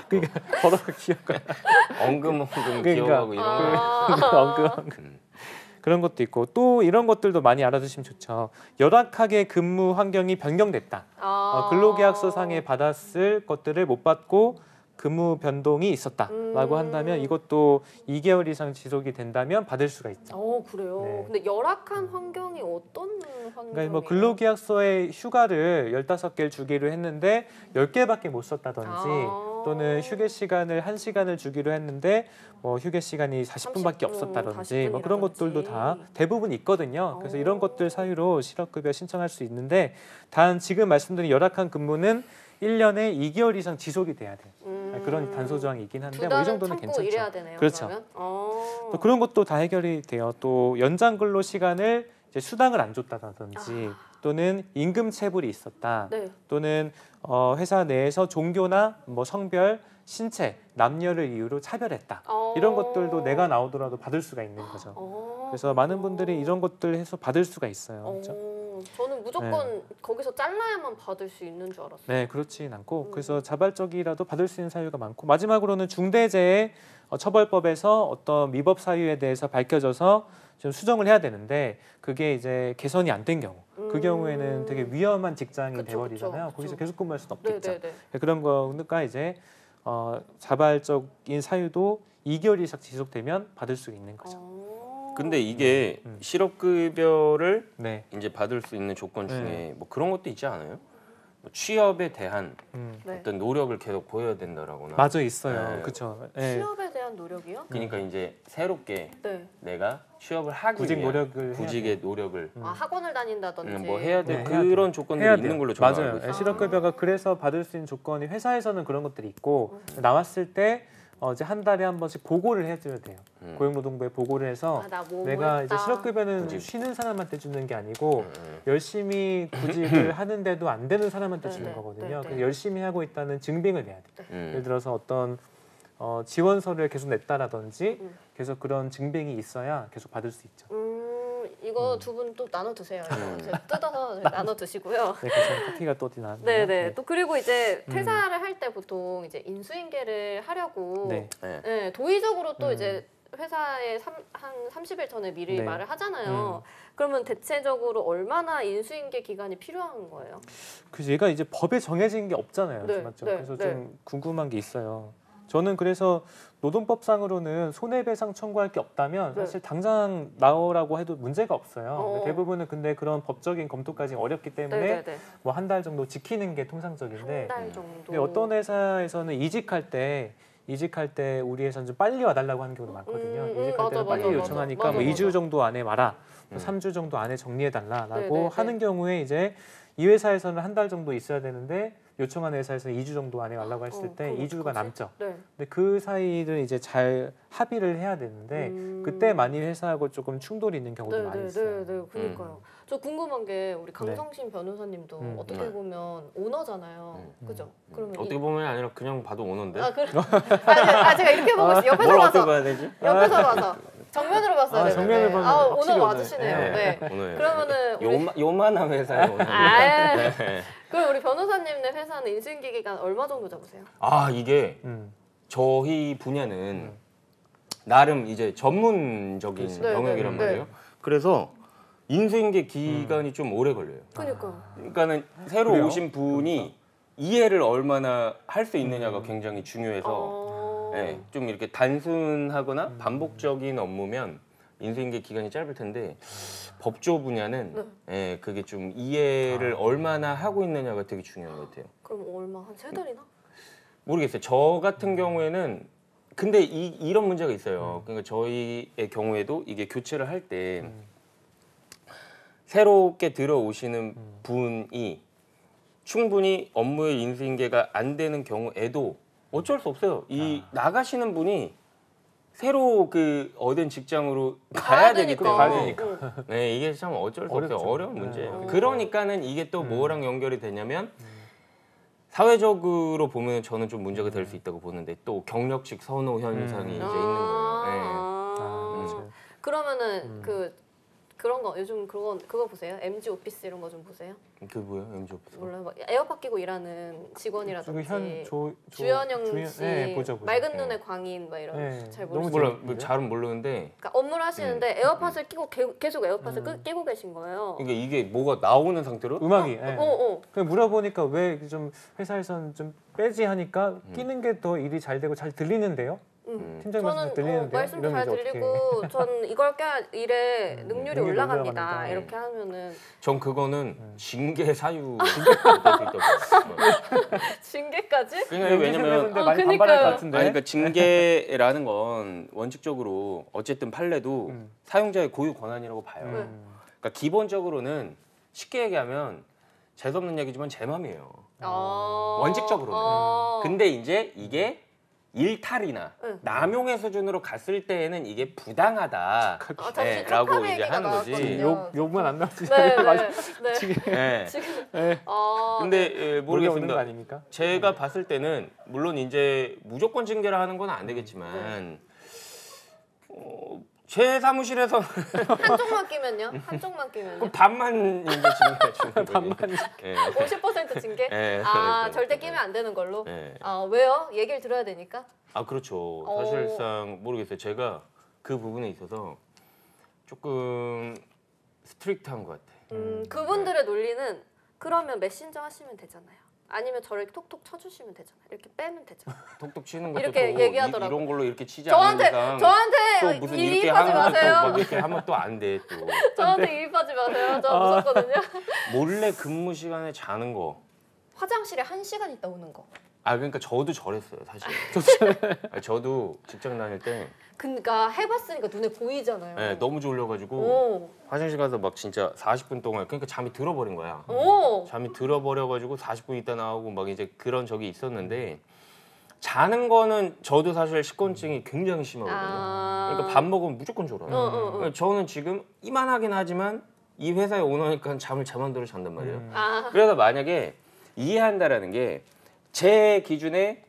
그러니까 걸어가 기억가 엉금 그러니까 기억하고 이런 건. 엉금 그런 것도 있고 또 이런 것들도 많이 알아두시면 좋죠. 열악하게 근무 환경이 변경됐다. 근로계약서상에 받았을 것들을 못 받고 근무 변동이 있었다라고 한다면 이것도 2개월 이상 지속이 된다면 받을 수가 있죠. 그래요? 네. 근데 열악한 환경이 어떤 환경이에요? 그러니까 뭐 근로계약서에 휴가를 15개를 주기로 했는데 10개밖에 못 썼다든지 또는 휴게 시간을 1시간을 주기로 했는데 뭐 휴게 시간이 40분밖에 없었다든지 뭐 그런 것들도 다 대부분 있거든요. 그래서 이런 것들 사유로 실업급여 신청할 수 있는데 단 지금 말씀드린 열악한 근무는 1년에 2개월 이상 지속이 돼야 돼요. 그런 단서 조항이 있긴 한데 뭐 이 정도는 괜찮죠. 일해야 되네요. 그렇죠. 그러면? 또 그런 것도 다 해결이 돼요. 또 연장 근로 시간을 이제 수당을 안 줬다든지 또는 임금 체불이 있었다. 네. 또는 회사 내에서 종교나 뭐 성별, 신체, 남녀를 이유로 차별했다. 이런 것들도 내가 나오더라도 받을 수가 있는 거죠. 그래서 많은 분들이 이런 것들 해서 받을 수가 있어요. 그렇죠? 저는 무조건 거기서 잘라야만 받을 수 있는 줄 알았어요. 네, 그렇진 않고 그래서 자발적이라도 받을 수 있는 사유가 많고 마지막으로는 중대재해 처벌법에서 어떤 미법 사유에 대해서 밝혀져서 좀 수정을 해야 되는데 그게 이제 개선이 안 된 경우 그 경우에는 되게 위험한 직장이 그쵸, 돼버리잖아요. 그쵸. 거기서 계속 근무할 수는 없겠죠. 네네네. 그런 거니까 이제 자발적인 사유도 2개월 이상 지속되면 받을 수 있는 거죠. 근데 이게 실업급여를 네. 이제 받을 수 있는 조건 중에 뭐 그런 것도 있지 않아요? 뭐 취업에 대한 네. 어떤 노력을 계속 보여야 된다라거나. 맞아 있어요. 네. 그렇죠. 네. 취업에 대한 노력이요? 그러니까 이제 새롭게 네. 내가 취업을 하기 구직 위한 노력을 해야 구직의 노력을 학원을 다닌다든지. 뭐 해야 될 네, 그런 해야 조건들이 해야 있는 돼요. 걸로 저는 맞아요. 알고 있어요. 실업급여가 그래서 받을 수 있는 조건이 회사에서는 그런 것들이 있고 나왔을 때 이제 한 달에 한 번씩 보고를 해줘야 돼요. 고용노동부에 보고를 해서 나 뭐 내가 했다. 이제 실업급여는 구직. 쉬는 사람한테 주는 게 아니고 열심히 구직을 하는데도 안 되는 사람한테 네, 주는 네, 거거든요. 네, 네. 그래서 열심히 하고 있다는 증빙을 내야 돼요. 음. 예를 들어서 어떤 지원서를 계속 냈다라든지 계속 그런 증빙이 있어야 계속 받을 수 있죠. 이거 두 분 또 나눠 드세요. 이거 뜯어서 나눠 드시고요. 네, 그래서 커피가 또 나왔네요. 네네. 또 그리고 이제 퇴사를 할 때 보통 이제 인수인계를 하려고 네. 네, 도의적으로 또 이제 회사에 한 30일 전에 미리 네. 말을 하잖아요. 그러면 대체적으로 얼마나 인수인계 기간이 필요한 거예요? 그래서 얘가 이제 법에 정해진 게 없잖아요. 네, 맞죠? 네, 그래서 네. 좀 궁금한 게 있어요. 저는 그래서 노동법상으로는 손해배상 청구할 게 없다면 네. 사실 당장 나오라고 해도 문제가 없어요. 어. 대부분은 근데 그런 법적인 검토까지 어렵기 때문에 네네네. 뭐 한 달 정도 지키는 게 통상적인데 한 달 정도. 근데 어떤 회사에서는 이직할 때 우리 회사는 좀 빨리 와달라고 하는 경우도 많거든요. 이직할 맞아, 때는 빨리 맞아, 요청하니까 맞아, 뭐 맞아. 2주 정도 안에 와라, 3주 정도 안에 정리해달라라고 네네네. 하는 경우에 이제 이 회사에서는 한 달 정도 있어야 되는데 요청하는 회사에서는 2주 정도 안에 가려고 했을 때 그럼 2주가 어떡하지? 남죠. 네. 근데 그 사이를 이제 잘 합의를 해야 되는데 그때 많이 회사하고 조금 충돌이 있는 경우도 많이 있어요. 네, 그러니까요. 저 궁금한 게 우리 강성신 변호사님도 어떻게 네. 보면 오너잖아요. 그죠? 그러면 어떻게 보면 아니라 그냥 봐도 오는데. 그래? 제가 이렇게 보고 있어요. 옆에서 뭘 봐서. 어떻게 봐야 되지? 옆에서 봐서. 정면으로 봤어야 되는데. 정면을 보면 오늘 확실히 와주시네요. 오늘. 네. 오늘 그러면은 우리 요만한 회사에 오는. 그럼 우리 변호사님네 회사는 인수인계 기간 얼마 정도 잡으세요? 이게 음. 저희 분야는 나름 이제 전문적인 네, 영역이란 네, 말이에요. 그래서 인수인계 기간이 좀 오래 걸려요. 그러니까. 그러니까는 새로 그래요? 오신 분이 이해를 얼마나 할 수 있느냐가 굉장히 중요해서 예, 좀 이렇게 단순하거나 반복적인 업무면 인수인계 기간이 짧을 텐데 법조 분야는 예, 그게 좀 이해를 얼마나 하고 있느냐가 되게 중요한 것 같아요. 그럼 얼마 한 3달이나? 모르겠어요. 저 같은 경우에는 근데 이런 문제가 있어요. 그러니까 저희의 경우에도 이게 교체를 할 때 새롭게 들어오시는 분이 충분히 업무의 인수인계가 안 되는 경우에도 어쩔 수 없어요. 이 나가시는 분이 새로 그 얻은 직장으로 가야 되기 되니까. 때문에 네, 이게 참 어쩔 수 없어요. 어렵죠. 어려운 문제예요. 네. 그러니까는 이게 또 뭐랑 연결이 되냐면 사회적으로 보면 저는 좀 문제가 될 수 있다고 보는데 또 경력직 선호 현상이 이제 있는 거예요. 네. 맞아요. 그러면은 그런 거 요즘 그거 보세요? MG 오피스 이런 거 좀 보세요? 그 뭐야 MG 오피스? 몰라요. 막 에어팟 끼고 일하는 직원이라든지 주현영 씨, 네, 보죠. 맑은 네. 눈의 광인 막 이런 네, 잘 너무 모르시죠? 몰라, 뭐 잘은 모르는데 그러니까 업무를 하시는데 에어팟을 끼고 계속 에어팟을 끼고 계신 거예요. 이게 뭐가 나오는 상태로? 음악이. 예. 어. 그냥 물어보니까 왜 좀 회사에서는 좀 빼지 하니까 끼는 게 더 일이 잘 되고 잘 들리는데요. 팀장 말씀 잘 들리는데요. 말씀도 잘 이러면 이제 들리고 전 이걸 껴야 일에 능률이 능률이 올라갑니다. 올라갑니다. 이렇게 하면은 전 그거는 징계 사유 될수 있다고 봐요. 징계까지? 그러니까 왜냐면 많이 그니까요. 반발할 것 같은데. 아니, 그러니까 징계라는 건 원칙적으로 어쨌든 판례도 사용자의 고유 권한이라고 봐요. 그러니까 기본적으로는 쉽게 얘기하면 재수 없는 얘기지만 제 맘이에요. 원칙적으로는. 근데 이제 이게 일탈이나 남용의 수준으로 갔을 때에는 이게 부당하다. 잠시 라고 척함 이제 얘기가 하는 거지. 나왔거든요. 욕만 안 나오지. 네. 예. 지금 근데 모르겠는 거 모르겠습니다. 아닙니까? 제가 봤을 때는 물론 이제 무조건 징계를 하는 건 안 되겠지만 제 사무실에서 한쪽만 끼면요? 한쪽만 끼면요? 반만 이제 징계 주는 거지. 반만. 예. 50% 징계? 예. 절대 끼면 안 되는 걸로? 예. 왜요? 얘기를 들어야 되니까? 아 그렇죠. 사실상 모르겠어요. 제가 그 부분에 있어서 조금 스트릭트한 것 같아. 그분들의 논리는 그러면 메신저 하시면 되잖아요. 아니면 저를 톡톡 쳐주시면 되잖아요. 이렇게 빼면 되잖아요. 톡톡 치는 것도 이렇게 또 얘기하더라고요. 이런 걸로 이렇게 치지 않는 이상 저한테 또 무슨 이렇게 이입하지 하는 것도 마세요. 막 이렇게 하면 또 안 돼 또. 저한테 이입하지 마세요. 저 무섭거든요. 몰래 근무 시간에 자는 거. 화장실에 1시간 있다 오는 거. 아 그러니까 저도 저랬어요 사실. 저도 직장 다닐 때 그러니까 해봤으니까 눈에 보이잖아요. 네, 너무 졸려가지고 오. 화장실 가서 막 진짜 40분 동안 그러니까 잠이 들어버린 거야. 오. 잠이 들어버려가지고 40분 있다 나오고 막 이제 그런 적이 있었는데 자는 거는 저도 사실 식곤증이 굉장히 심하거든요. 그러니까 밥 먹으면 무조건 졸아요. 그러니까 저는 지금 이만하긴 하지만 이 회사에 오너니까 잠을 제 맘대로 잔단 말이에요. 그래서 만약에 이해한다라는 게 제 기준에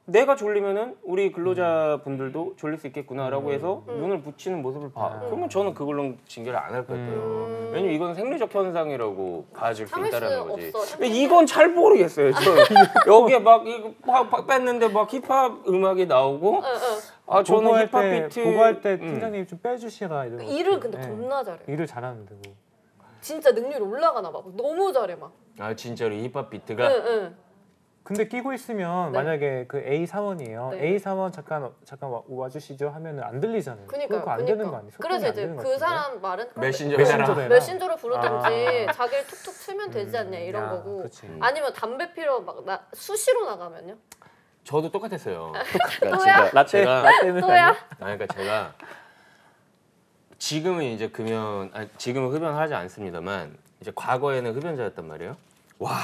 내가 졸리면은 우리 근로자분들도 졸릴 수 있겠구나라고 해서 눈을 붙이는 모습을 봐. 그러면 저는 그걸로 징계를 안 할 것 같아요. 왜냐면 이건 생리적 현상이라고 봐줄 수 참을 있다라는 수 거지. 없어. 근데 이건 잘 모르겠어요. 저 여기에 막 이거 막 뺐는데 막 힙합 음악이 나오고 저는 힙합 비트 보고할 때 팀장님 좀 빼주시라 이런. 일을 근데 네. 겁나 잘해. 일을 잘하는데 뭐. 진짜 능률이 올라가나 봐. 너무 잘해 막. 아 진짜로 힙합 비트가 응. 근데 끼고 있으면 네. 만약에 그 A 사원이에요. 네. A 사원 잠깐 와주시죠 하면은 안 들리잖아요. 그거 안 되는 거 아니에요? 그래서 이제 그 사람 말은 메신저로 부르든지 자기를 툭툭 틀면 되지 않냐 이런 거고. 그치. 아니면 담배 피러 막 수시로 나가면요? 저도 똑같았어요. 또야? 라떼는 또야? 그러니까 제가 지금은 이제 지금은 흡연하지 않습니다만 이제 과거에는 흡연자였단 말이에요. 와,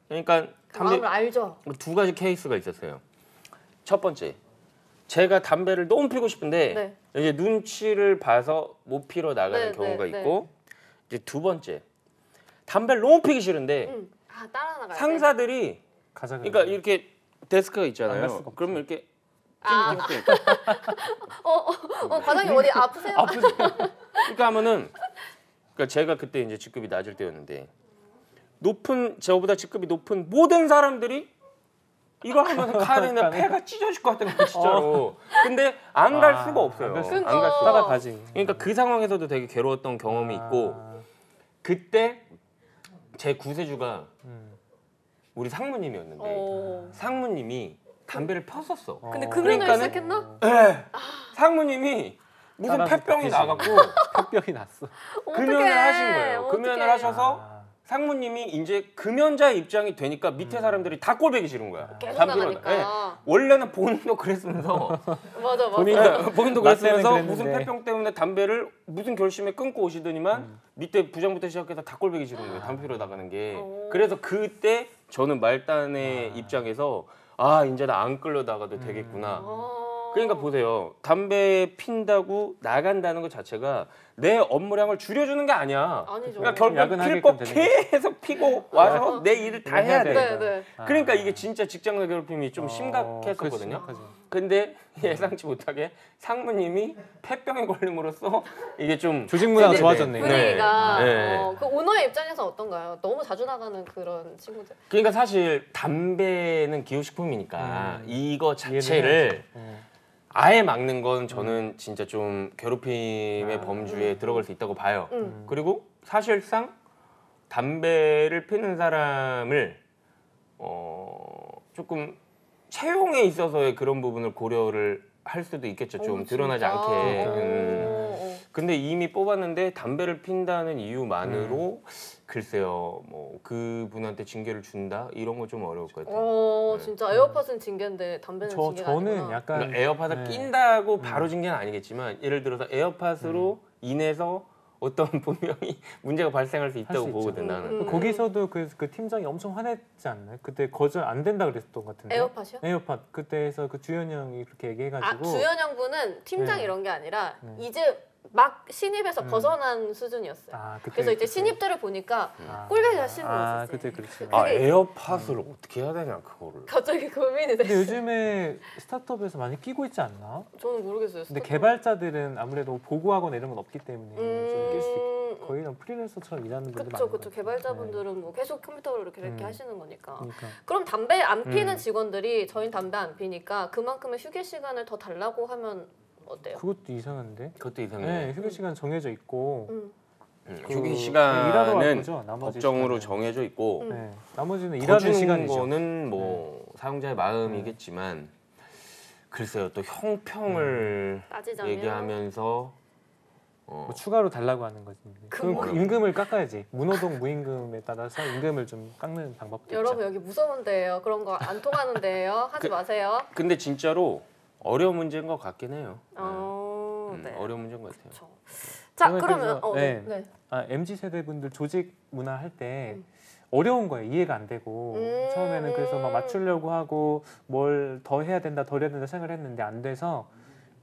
그러니까 마음을 알죠. 두 가지 케이스가 있었어요. 첫 번째, 제가 담배를 너무 피고 싶은데 이제 눈치를 봐서 못 피러 나가는 경우가 있고 이제 두 번째, 담배를 너무 피기 싫은데 따라 나갈 상사들이 가자. 그러니까 이렇게 데스크가 안 갈 있잖아요. 수가 없지. 그러면 이렇게 과장님 어디 아프세요? 그러니까 하면은 그러니까 제가 그때 이제 직급이 낮을 때였는데 저보다 직급이 높은 모든 사람들이 이거 하면 가는 폐가 찢어질 것 같은 거 진짜로. 근데 안 갈 수가 없어요. 안 갈 수가 안 갈 없어. 수가. 따라가지. 그러니까 그 상황에서도 되게 괴로웠던 경험이 있고 그때 제 구세주가 우리 상무님이었는데 상무님이 담배를 폈었어. 근데 금연을 그러니까는- 시작했나? 네. 상무님이 무슨 따라서 폐병이 다 나갖고 폐병이 났어. 금연을 하신 거예요. 어떡해. 금연을 하셔서 상무님이 이제 금연자의 입장이 되니까 밑에 사람들이 다 꼴보기 싫은 거야. 계속 담배로. 나가니까. 네. 원래는 본인도 그랬으면서 맞아. 본인도 그랬으면서 그랬는데. 무슨 폐병 때문에 담배를 무슨 결심에 끊고 오시더니만 밑에 부장부터 시작해서 다 꼴보기 싫은 거예요. 담배 피러 나가는 게. 그래서 그때 저는 말단의 입장에서 아 이제 나 안 끌려다가도 되겠구나. 그러니까 보세요. 담배 핀다고 나간다는 것 자체가 내 업무량을 줄여주는 게 아니야. 아니죠. 그러니까 결국 야근하게끔 필 거 되는 거지. 계속 피고 와서 내 일을 다 해야 돼. 네, 네. 그러니까 이게 진짜 직장 내 괴롭힘이 좀 심각했었거든요. 근데 예상치 못하게 상무님이 폐병에 걸림으로써 이게 좀 조직 문화가 네, 좋아졌네. 분위기가 네. 그 오너의 입장에서 어떤가요? 너무 자주 나가는 그런 친구들. 그러니까 사실 담배는 기호식품이니까 이거 이해를 자체를 해야죠. 아예 막는 건 저는 진짜 좀 괴롭힘의 범주에 들어갈 수 있다고 봐요. 그리고 사실상 담배를 피는 사람을 조금 채용에 있어서의 그런 부분을 고려를 할 수도 있겠죠. 좀 드러나지 진짜? 않게. 근데 이미 뽑았는데 담배를 핀다는 이유만으로 글쎄요, 뭐 그분한테 징계를 준다 이런 거 좀 어려울 것 같아요. 진짜 에어팟은 징계인데 담배는 징계가 저는 아니구나. 약간 그러니까 에어팟을 네. 낀다고 바로 징계는 아니겠지만 예를 들어서 에어팟으로 인해서 어떤 분명히 문제가 발생할 수 있다고 수 보거든 있죠. 나는. 거기서도 그 팀장이 엄청 화냈지 않나요? 그때 거절 안 된다 그랬던 것 같은데. 에어팟이요? 에어팟 그때에서 그 주현 형이 그렇게 얘기해가지고. 주현영 분은 팀장 네. 이런 게 아니라 이제 막 신입에서 벗어난 수준이었어요. 그래서 이제 신입들을 보니까 꼴보기 싫은 거였어요. 그때 그렇지. 아 에어팟을 어떻게 해야 되냐 그거를. 갑자기 고민이 근데 됐어요. 요즘에 스타트업에서 많이 끼고 있지 않나? 저는 모르겠어요. 근데 개발자들은 아무래도 보고하거나 이런 건 없기 때문에 좀 낄 수 있고 거의 다 프리랜서처럼 일하는 분들 많아요. 그렇죠. 개발자분들은 뭐 계속 컴퓨터로 이렇게 하시는 거니까. 그러니까. 그럼 담배 안 피는 직원들이 저희 담배 안 피니까 그만큼의 휴게 시간을 더 달라고 하면 어때요? 그것도 이상한데? 그것도 이상해. 네, 휴게 시간 정해져 있고 휴게 일하러 갈 시간은 거죠, 나머지 법정으로 시간은. 정해져 있고 네, 나머지는 더 일하는 주는 시간이죠. 거는 뭐 사용자의 마음이겠지만 글쎄요 또 형평을 따지자면 얘기하면서 뭐 추가로 달라고 하는 거지. 그럼 그 임금을 깎아야지. 무노동 무임금에 따라서 임금을 좀 깎는 방법도 여러분 있죠. 여기 무서운 데예요. 그런 거 안 통하는 데예요. 하지 마세요. 근데 진짜로 어려운 문제인 것 같긴 해요. 네. 어려운 문제인 것 같아요. 그렇죠. 자 저는 그러면 그래서, 네. MZ 세대 분들 조직 문화 할 때 어려운 거예요. 이해가 안 되고 처음에는 그래서 막 맞추려고 하고 뭘 더 해야 된다, 더 해야 된다 생각을 했는데 안 돼서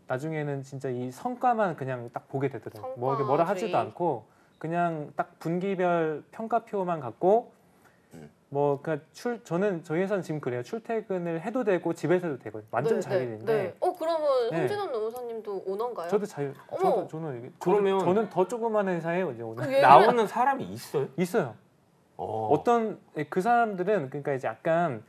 나중에는 진짜 이 성과만 그냥 딱 보게 되더라고요. 뭐 이렇게 뭐라 하지도 않고 그냥 딱 분기별 평가표만 갖고 뭐 그러니까 저는 저희 회사는 지금 그래요. 출퇴근을 해도 되고 집에서 해도 되고 완전 자율인데. 그러면 네. 홍진원 노무사님도 오너인가요? 저도 자율. 어머. 저는 저는 더 조그만 회사에 이제 오늘 그 나오는 사람이 있어요? 있어요. 어떤 그 사람들은 그러니까 이제 약간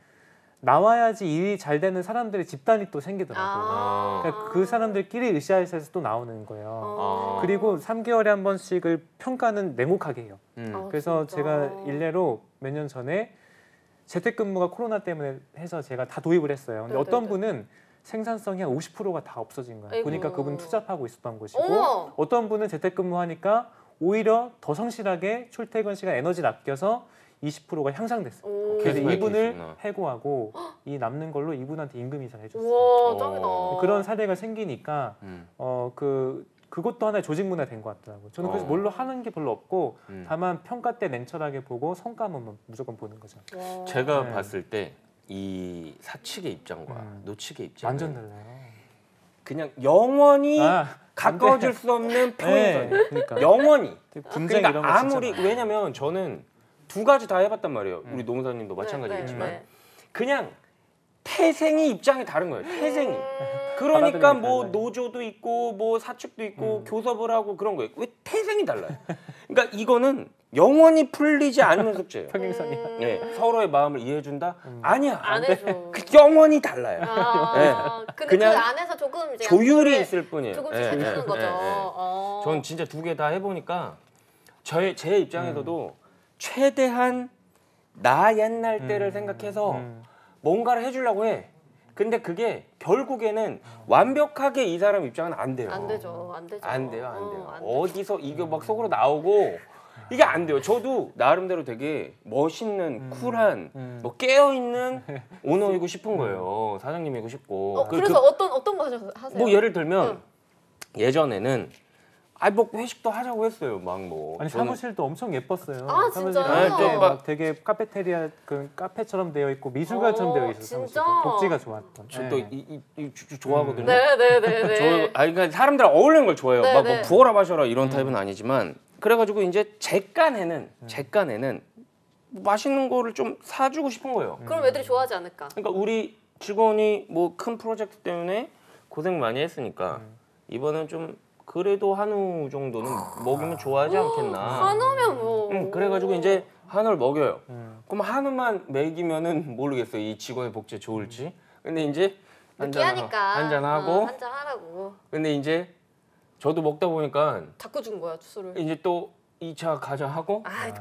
나와야지 일이 잘 되는 사람들의 집단이 또 생기더라고요. 그러니까 그 사람들끼리 으쌰으쌰해서 또 나오는 거예요. 그리고 3개월에 한 번씩을 평가는 냉혹하게 해요. 그래서 진짜? 제가 일례로 몇 년 전에 재택근무가 코로나 때문에 해서 제가 다 도입을 했어요. 근데 어떤 분은 생산성이 한 50%가 다 없어진 거예요. 아이고. 보니까 그분 투잡하고 있었던 것이고 어머! 어떤 분은 재택근무하니까 오히려 더 성실하게 출퇴근 시간 에너지를 아껴서 20%가 향상됐어요. 그래서 계속 이분을 있구나. 해고하고 이 남는 걸로 이분한테 임금 인상 해줬어요. 우와 짱이다. 그런 사례가 생기니까 그것도 하나의 조직 문화 된 것 같더라고요. 저는 그래서 뭘로 하는 게 별로 없고 다만 평가 때 냉철하게 보고 성과만 무조건 보는 거죠. 와. 제가 네. 봤을 때 이 사측의 입장과 노측의 입장은 완전 달라요. 그냥 영원히 아, 가까워질 수 없는 네, 평행선. 그러니까 영원히. 분쟁 이런 그러니까 거 아무리 진짜 많아요. 왜냐면 저는 두 가지 다 해봤단 말이에요. 우리 노무사님도 네, 마찬가지겠지만 네. 그냥 태생이 입장이 다른 거예요. 태생이. 그러니까 뭐 노조도 있고 뭐 사측도 있고 교섭을 하고 그런 거예요. 왜 태생이 달라요? 그러니까 이거는 영원히 풀리지 않는 숙제예요. 평행선이야. 네, 서로의 마음을 이해해준다? 아니야. 안 해줘. 영원히 달라요. 근데 그냥 그 안에서 조금 이제 조율이 양보를 있을 뿐이에요. 조금씩 예, 해주는 예, 거죠. 예, 예. 전 진짜 두 개 다 해보니까 제 입장에서도 최대한 나 옛날 때를 생각해서 뭔가를 해주려고 해. 근데 그게 결국에는 완벽하게 이 사람 입장은 안 돼요. 안 되죠. 안 되죠. 안 돼요. 안 돼요. 안 되죠. 어디서 이게 막 속으로 나오고 이게 안 돼요. 저도 나름대로 되게 멋있는 쿨한 뭐 깨어있는 오너이고 싶은 거예요. 사장님이고 싶고. 그래서 어떤 거 하세요? 뭐 예를 들면 예전에는 뭐 회식도 하자고 했어요. 막 뭐. 아니 사무실도 엄청 예뻤어요. 아, 사무실이 진짜요? 되게 막 되게 카페테리아 그 카페처럼 되어 있고 미술관처럼 되어 있어요. 진짜? 사무실이. 복지가 좋았던. 저도 좋아하거든요. 네네네네. 그러니까 사람들 어울리는 걸 좋아해요. 네, 막 뭐 네. 부어라 마셔라 이런 타입은 아니지만 그래가지고 이제 제 깐에는 맛있는 거를 좀 사주고 싶은 거예요. 그럼 애들이 좋아하지 않을까? 그러니까 우리 직원이 뭐 큰 프로젝트 때문에 고생 많이 했으니까 이번엔 좀 그래도 한우 정도는 먹이면 좋아하지 않겠나. 한우면 뭐. 그래가지고 이제 한우를 먹여요. 그럼 한우만 먹이면은 모르겠어요. 이 직원의 복지 좋을지. 근데 이제 느끼하니까 한잔하고. 한잔 하라고. 근데 이제 저도 먹다 보니까 자꾸 준 거야 술을. 이제 또 2차 가자 하고 아이고.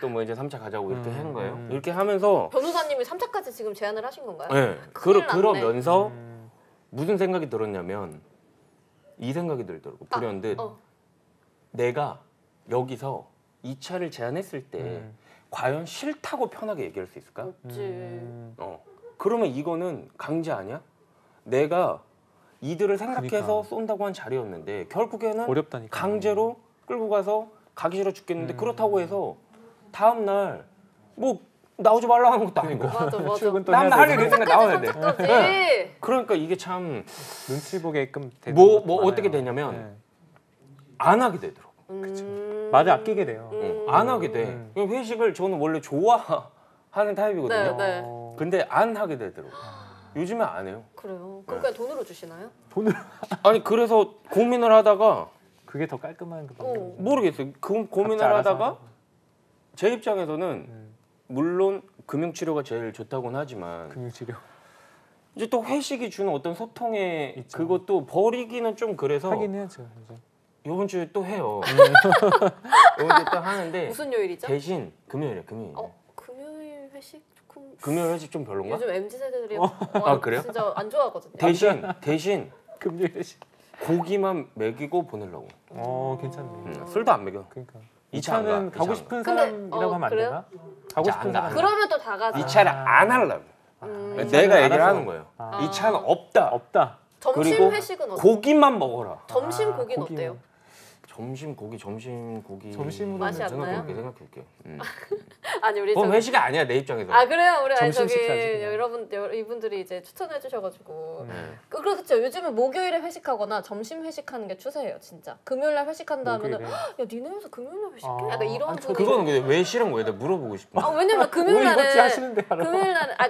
또 뭐 이제 3차 가자고 이렇게 하는 거예요. 이렇게 하면서 변호사님이 3차까지 지금 제안을 하신 건가요? 네, 큰일 났네. 그러면서 무슨 생각이 들었냐면 이 생각이 들더라고. 불현듯 내가 여기서 2차를 제안했을 때 과연 싫다고 편하게 얘기할 수 있을까? 없지. 그러면 이거는 강제 아니야? 내가 이들을 생각해서 그러니까. 쏜다고 한 자리였는데 결국에는 어렵다니까. 강제로 끌고 가서 가기 싫어 죽겠는데 그렇다고 해서 다음 날 뭐 나오지 말라 하는 것도 아니고 맞아 맞아. 출근 또 남 해야 할 되고. 일 있으니까 나와야 돼. 3차까지. 그러니까 이게 참 눈치 보게끔 되는 뭐 것도 많아요. 어떻게 되냐면 네. 안 하게 되더라고. 말을 아끼게 돼요. 안 하게 돼. 회식을 저는 원래 좋아하는 타입이거든요. 네. 근데 안 하게 되더라고. 요즘에 안 해요. 그래요. 그럼 그냥 돈으로 주시나요? 아니 그래서 고민을 하다가 그게 더 깔끔한 그 방법. 모르겠어요. 고민을 각자 알아서 하다가 하고. 제 입장에서는 물론 금융치료가 제일 좋다고는 하지만 금융치료. 이제 또 회식이 주는 어떤 소통의 있죠. 그것도 버리기는 좀 그래서 하긴 해야죠. 이제. 이번 주에 또 해요. 이번 주에 또 하는데 무슨 요일이죠? 대신 금요일에 금요일. 금요일 회식 조금 금요일 회식 좀 별론가? 요즘 MZ 세대들이 그래요? 진짜 안 좋아하거든요. 대신 금요일에. 고기만 먹이고 보내려고. 괜찮네. 술도 안 먹여. 그러니까. 이 차 안 2차는 가, 가고 이 싶은 근데, 사람이라고 하면 안 그래요? 되나? 가고 안 싶은 가. 사람. 그러면 또 다 가지. 이 차를 안 하려고. 내가 얘기를 알아서. 하는 거예요. 이 차는 없다. 없다. 점심 그리고 회식은 어때요? 고기만 먹어라. 점심 고기는 고기는. 어때요? 점심으로 맛이 안 나요? 생각해볼게. 아니 우리 그건 저기 회식이 아니야 내 입장에서. 아 그래요? 우리 아니 점심 저기 식사지, 그냥. 이분들이 이제 추천해 주셔가지고 네. 그렇죠. 요즘은 목요일에 회식하거나 점심 회식하는 게 추세예요, 진짜. 금요일날 회식한다 하면은 목요일에? 야 니네 회사 금요일날 회식해? 아, 약간 이런 아니, 분이 그거는 근데 왜 싫은 거예요? 내가 물어보고 싶은 거. 왜냐면 오늘 이것지 금요일날은 하시는데 알아.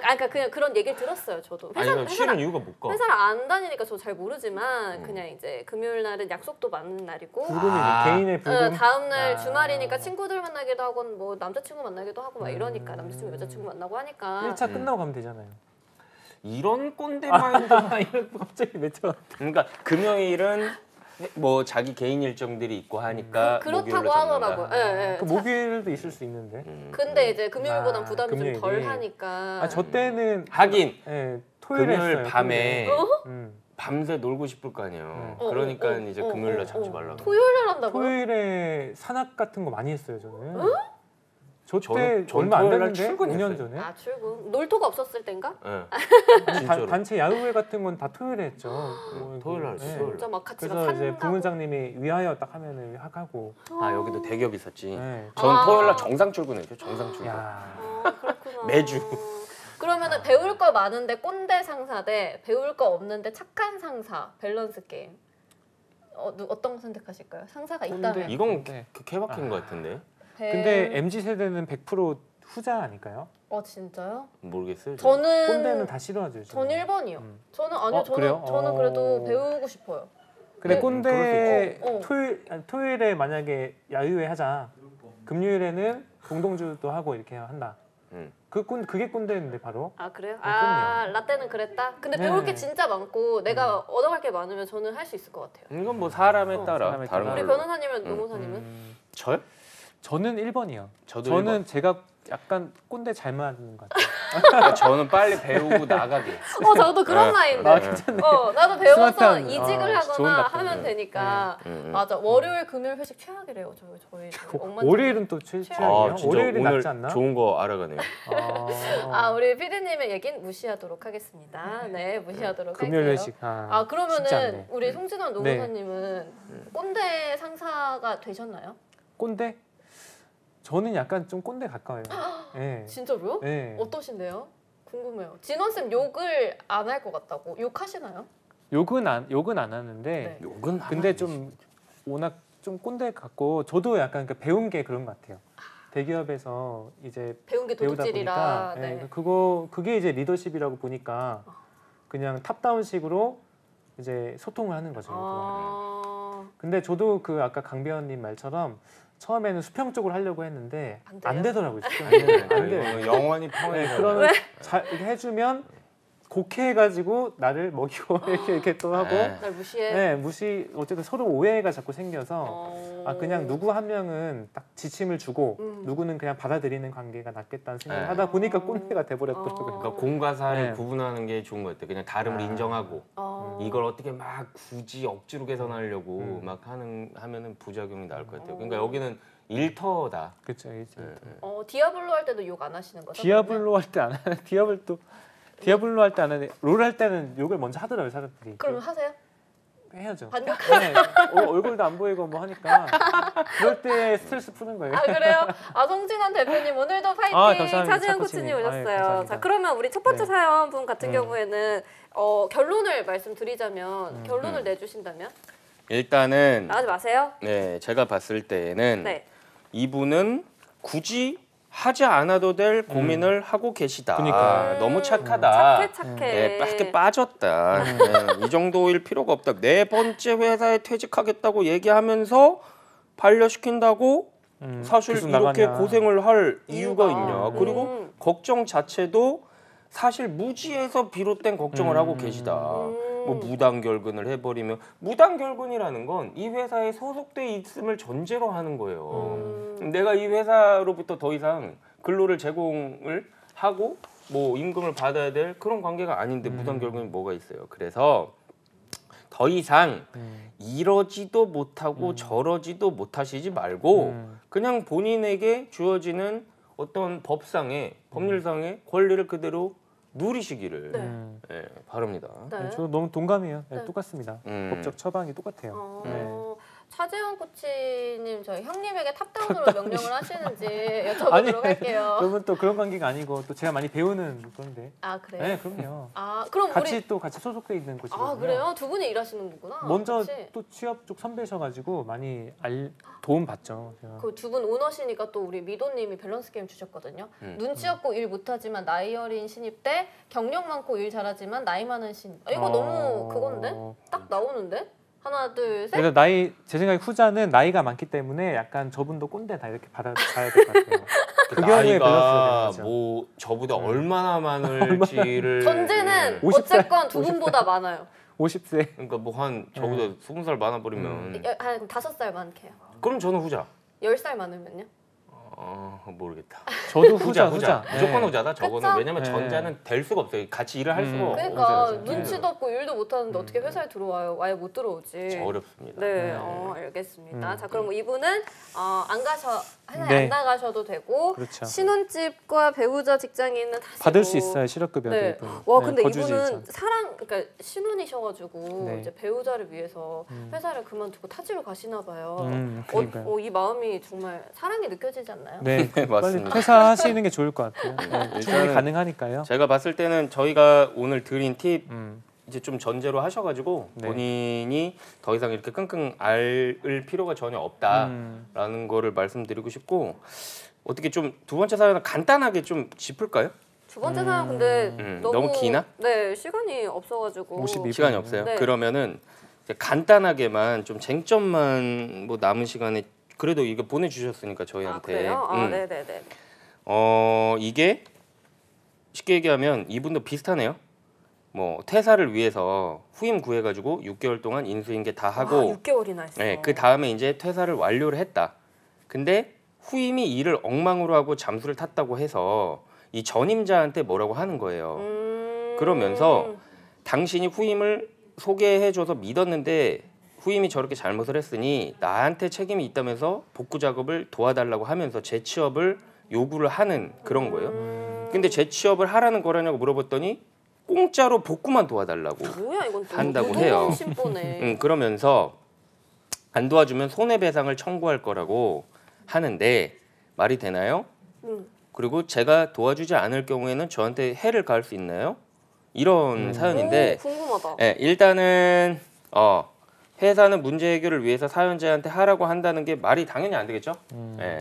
그러니까 그냥 그런 얘기를 들었어요, 저도. 아니 싫은 이유가 뭘까? 회사를 안 다니니까 저 잘 모르지만 그냥 이제 금요일날은 약속도 많은 날이고 불금이네. 아. 개인의 불금. 다음날 주말이니까 친구들 만나기도 하고 뭐 남자친구 만나기도 하고 막 이러니까 남자친구 여자친구 만나고 하니까 1차 끝나고 가면 되잖아요. 이런 꼰대 마인드. 이런 거 갑자기 맺혀. 그러니까 금요일은 뭐 자기 개인 일정들이 있고 하니까 그렇다고 목요일로 잡는다. 하더라고요. 예, 예. 그 목요일도 있을 수 있는데. 근데 이제 금요일보단 부담이 좀 금요일이. 덜 하니까. 아, 저 때는 하긴 예, 토요일에 금요일 했어요, 밤에 토요일에. 밤새 놀고 싶을 거 아니에요. 어, 그러니까 어, 어, 이제 어, 금요일날 어, 잡지 어. 말라고. 토요일날 한다고요? 토요일에 산악 같은 거 많이 했어요, 저는. 저때 저는 얼마 안 토요일날 됐는데 출근했어요. 5년 전에. 아 출근. 놀토가 없었을 땐가? 예. 진짜로. 단체 야유회 같은 건 다 토요일에 했죠. 뭐, 토요일 날 예. 토요일. 진짜 막 같이 막 그래서 이제 산다고. 부문장님이 위하여 딱 하면은 하고. 아 여기도 대기업 있었지. 예. 전 아. 토요일날 정상 출근했죠. 정상 출근. 야. 그렇구나. 매주. 그러면은 배울 거 많은데 꼰대 상사 대 배울 거 없는데 착한 상사 밸런스 게임. 어떤 거 선택하실까요? 상사가 있다면. 이건 네. 케바케인 것 같은데. 근데 MZ 세대는 100% 후자 아닐까요? 진짜요? 모르겠어요. 꼰대는 다 싫어하죠. 요즘. 전 1번이요. 저는 아니요. 그래요? 저는 그래도 배우고 싶어요. 그래 네. 꼰대 그럴 수 토요일에 만약에 야유회 하자. 금요일에는 공동주도 하고 이렇게 한다. 그게 꼰대인데 바로. 아 그래요? 그럼요. 라떼는 그랬다. 근데 네. 배울 게 진짜 많고 내가 얻어갈 게 많으면 저는 할 수 있을 것 같아요. 이건 뭐 사람에 따라 사람에 다른 따라. 우리 걸로. 변호사님은 노무사님은? 저요? 저는 1번이요. 저는 제가 약간 꼰대 잘 맞는 것 같아요. 저는 빨리 배우고 나가게. 저도 그런 나이인데. 나도 배워서 스마트한, 이직을 좋은 하거나 답변. 하면 되니까. 음. 맞아. 월요일, 금요일 회식 최악이래요. 저희 월요일은 또 최악이에요. 진짜 월요일이 오늘 낫지 않나? 좋은 거 알아가네요. 우리 피디님의 얘기는 무시하도록 하겠습니다. 네, 무시하도록 금요일 할게요. 회식. 쉽지 그러면은 않네. 우리 송진원 노무사님은 꼰대 상사가 되셨나요? 꼰대? 저는 약간 좀 꼰대 가까워요. 네. 진짜로요? 네. 어떠신데요? 궁금해요. 진원 쌤 욕을 안 할 것 같다고. 욕하시나요? 욕은 안 하는데 네. 욕은 근데 좀 워낙 좀 꼰대 같고 저도 약간 배운 게 그런 것 같아요. 대기업에서 이제 배운 게 배우다 도둑질이라. 보니까 그게 이제 리더십이라고 보니까 그냥 탑다운식으로 이제 소통을 하는 거죠. 근데 저도 아까 강배원님 말처럼 처음에는 수평적으로 하려고 했는데 안 되더라고요. 안 돼요. 영원히 평행. 그러면 이렇게 해주면 곡해가지고 나를 먹이고 이렇게 또 하고 날 무시해. 어쨌든 서로 오해가 자꾸 생겨서 그냥 누구 한 명은 딱 지침을 주고 누구는 그냥 받아들이는 관계가 낫겠다는 생각을 하다 보니까 꼰대가 돼버렸더라고요. 그러니까 공과 사를 네. 구분하는 게 좋은 것 같아요. 그냥 다름을 인정하고 이걸 어떻게 막 굳이 억지로 개선하려고 막 하면은 부작용이 나올 것 같아요. 그러니까 여기는 일터다. 그렇죠. 디아블로 할 때도 욕 안 하시는 거죠? 디아블로 할 때 안 하는 디아블로 할 때 안 하는데 롤 할 때는 욕을 먼저 하더라고요 사람들이. 그럼 하세요? 해야죠. 반격. 네. 얼굴도 안 보이고 뭐 하니까 그럴 때 스트레스 푸는 거예요. 그래요? 송진원 대표님 오늘도 파이팅! 감사합니다. 차지현 차코치님. 코치님 오셨어요. 감사합니다. 자, 그러면 우리 첫 번째 네. 사연분 같은 경우에는 결론을 말씀드리자면 결론을 내주신다면? 일단은 나가지 마세요. 네, 제가 봤을 때에는 네. 이분은 굳이 하지 않아도 될 고민을 하고 계시다. 그러니까요. 너무 착하다. 착해. 네, 밖에 빠졌다. 네, 이 정도일 필요가 없다. 네 번째 회사에 퇴직하겠다고 얘기하면서 반려시킨다고 사실 계속 이렇게 나가냐. 고생을 할 이유가 있냐. 그리고 음. 걱정 자체도 사실 무지에서 비롯된 걱정을 하고 계시다. 뭐 무단결근을 해버리면 무단결근이라는 건 이 회사에 소속돼 있음을 전제로 하는 거예요. 내가 이 회사로부터 더 이상 근로를 제공을 하고 뭐 임금을 받아야 될 그런 관계가 아닌데 무단결근이 뭐가 있어요. 그래서 더 이상 이러지도 못하고 저러지도 못하시지 말고 그냥 본인에게 주어지는 어떤 법률상의 권리를 그대로 누리시기를 네. 바랍니다. 네. 저도 너무 동감해요. 네. 똑같습니다. 법적 처방이 똑같아요. 차재원 코치님 저희 형님에게 탑다운으로 명령을 하시는지 여쭤보도록 할게요. 그러면 또 그런 관계가 아니고 또 제가 많이 배우는 건데. 그래요? 네, 그럼요. 그럼 같이 소속돼 있는 곳이거든요. 그래요? 두 분이 일하시는 거구나. 먼저 같이? 또 취업 쪽 선배셔가지고 많이 도움 받죠. 그 두 분 오너시니까 또 우리 미도님이 밸런스 게임 주셨거든요. 눈치 없고 일 못하지만 나이 어린 신입 대 경력 많고 일 잘하지만 나이 많은 신입. 이거 너무 그건데? 딱 나오는데? 하나 둘 셋. 그래서 제 생각에 후자는 나이가 많기 때문에 약간 저분도 꼰대다 이렇게 받아봐야 될 것 같아요. 그 경우에 밸런스가 되는 나이가 거죠. 뭐 저보다 얼마나 많을지를 전제는 50살, 어쨌건 두 분보다 많아요. 50세. 그러니까 뭐 한 저보다 20살 많아 버리면 한 5살 많게요. 그럼 저는 후자. 10살 많으면요? 모르겠다. 저도 후자. 무조건 네. 후자다. 저거는 그쵸? 왜냐면 네. 전자는 될 수가 없어요. 같이 일을 할 수가 없어요. 그러니까 눈치도 없고 일도 못하는데 어떻게 회사에 들어와요? 아예 못 들어오지. 어렵습니다. 네, 알겠습니다. 자, 그럼 이분은 회사에 네. 안 나가셔도 되고 그렇죠. 신혼집과 배우자 직장인은 다 받을 쓰고. 수 있어요 실업급여. 네. 이분. 와, 네, 근데 거주지 이분은 있잖아. 그러니까 신혼이셔가지고 네. 이제 배우자를 위해서 회사를 그만두고 타지로 가시나 봐요. 그러니까요. 이 마음이 정말 사랑이 느껴지지 않나요? 네, 네, 맞습니다. 빨리 퇴사하시는 게 좋을 것 같아요. 네, 충분히 일단은 가능하니까요. 제가 봤을 때는 저희가 오늘 드린 팁 음. 이제 좀 전제로 하셔가지고 네. 본인이 더 이상 이렇게 끙끙 앓을 필요가 전혀 없다라는 거를 말씀드리고 싶고 어떻게 좀 두 번째 사연은 간단하게 좀 짚을까요? 두 번째 사연 근데 너무 기나? 네, 시간이 없어가지고. 52 시간이 없어요. 네. 그러면은 이제 간단하게만 좀 쟁점만 뭐 남은 시간에 그래도 이거 보내주셨으니까 아, 저희한테. 그래요? 아, 네네네. 이게 쉽게 얘기하면 이분도 비슷하네요. 뭐 퇴사를 위해서 후임 구해가지고 6개월 동안 인수인계 다 하고 6개월이나 했어. 네, 그 다음에 이제 퇴사를 완료를 했다. 근데 후임이 일을 엉망으로 하고 잠수를 탔다고 해서 이 전임자한테 뭐라고 하는 거예요. 그러면서 당신이 후임을 소개해줘서 믿었는데 후임이 저렇게 잘못을 했으니 나한테 책임이 있다면서 복구 작업을 도와달라고 하면서 재취업을 요구를 하는 그런 거예요. 근데 재취업을 하라는 거라냐고 물어봤더니 공짜로 복구만 도와달라고 뭐야 이건 또 한다고 노동원 해요. 심보네. 그러면서 안 도와주면 손해배상을 청구할 거라고 하는데 말이 되나요? 그리고 제가 도와주지 않을 경우에는 저한테 해를 가할 수 있나요? 이런 사연인데 오, 궁금하다. 일단은 회사는 문제 해결을 위해서 사연자한테 하라고 한다는 게 말이 당연히 안 되겠죠?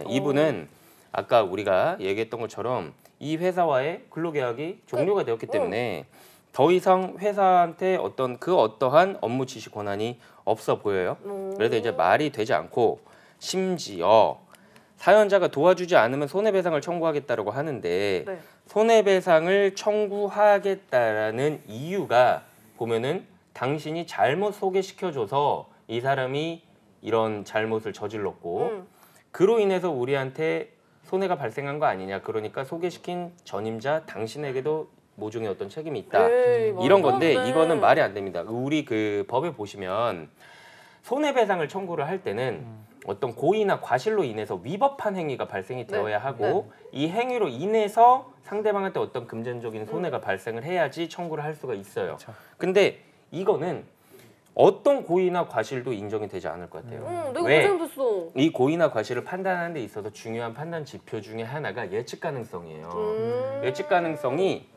이분은 아까 우리가 얘기했던 것처럼 이 회사와의 근로계약이 종료가 되었기 때문에 더 이상 회사한테 어떠한 업무 지시 권한이 없어 보여요. 그래서 이제 말이 되지 않고 심지어 사연자가 도와주지 않으면 손해배상을 청구하겠다라고 하는데 네. 손해배상을 청구하겠다라는 이유가 보면은 당신이 잘못 소개시켜줘서 이 사람이 이런 잘못을 저질렀고 그로 인해서 우리한테 손해가 발생한 거 아니냐. 그러니까 소개시킨 전임자 당신에게도 모종의 어떤 책임이 있다. 에이, 이런 말도 안 건데 돼. 이거는 말이 안 됩니다. 우리 그 법에 보시면 손해배상을 청구를 할 때는 어떤 고의나 과실로 인해서 위법한 행위가 발생이 되어야 하고 이 행위로 인해서 상대방한테 어떤 금전적인 손해가 발생을 해야지 청구를 할 수가 있어요. 근데 이거는 어떤 고의나 과실도 인정이 되지 않을 것 같아요. 내가 왜? 고생됐어. 이 고의나 과실을 판단하는 데 있어서 중요한 판단 지표 중에 하나가 예측 가능성이에요. 예측 가능성이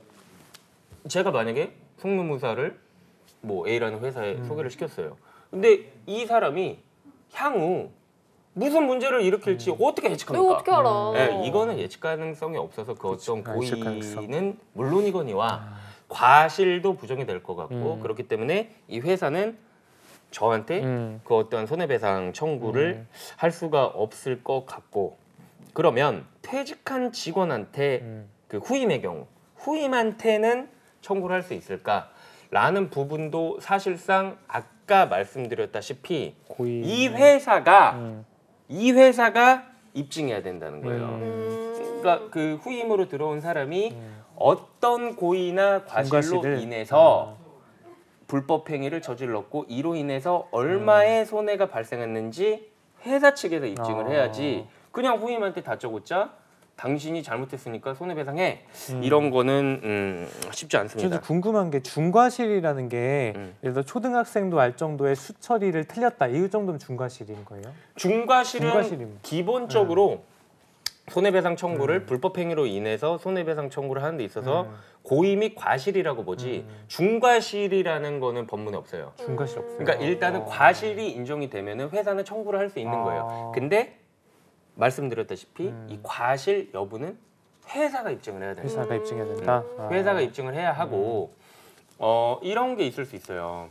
제가 만약에 송무무사를 뭐 A라는 회사에 소개를 시켰어요. 근데 이 사람이 향후 무슨 문제를 일으킬지 어떻게 내가 예측합니까? 어떻게 알아? 네, 이거는 예측 가능성이 없어서 그 어떤 예측 가능성. 고의는 물론이거니와 과실도 부정이 될 것 같고 그렇기 때문에 이 회사는 저한테 그 어떤 손해배상 청구를 할 수가 없을 것 같고 그러면 퇴직한 직원한테 그 후임의 경우 후임한테는 청구를 할 수 있을까라는 부분도 사실상 아까 말씀드렸다시피 고의. 이 회사가 입증해야 된다는 거예요. 그러니까 그 후임으로 들어온 사람이 어떤 고의나 과실로 과실을? 인해서 불법 행위를 저질렀고 이로 인해서 얼마의 손해가 발생했는지 회사 측에서 입증을 해야지 그냥 후임한테 다짜고짜 당신이 잘못했으니까 손해배상해 이런 거는 쉽지 않습니다. 저도 궁금한 게 중과실이라는 게 예를 들어 초등학생도 알 정도의 수처리를 틀렸다 이 정도면 중과실인 거예요? 중과실은 중과실입니다. 기본적으로 손해배상 청구를 불법 행위로 인해서 손해배상 청구를 하는 데 있어서 고의 및 과실이라고 보지 중과실이라는 거는 법문에 없어요. 중과실 없어요. 그러니까 일단은 과실이 인정이 되면은 회사는 청구를 할 수 있는 거예요. 근데 말씀드렸다시피 이 과실 여부는 회사가 입증을 해야 돼요. 회사가 입증해야 된다. 회사가 입증을 해야 하고 이런 게 있을 수 있어요.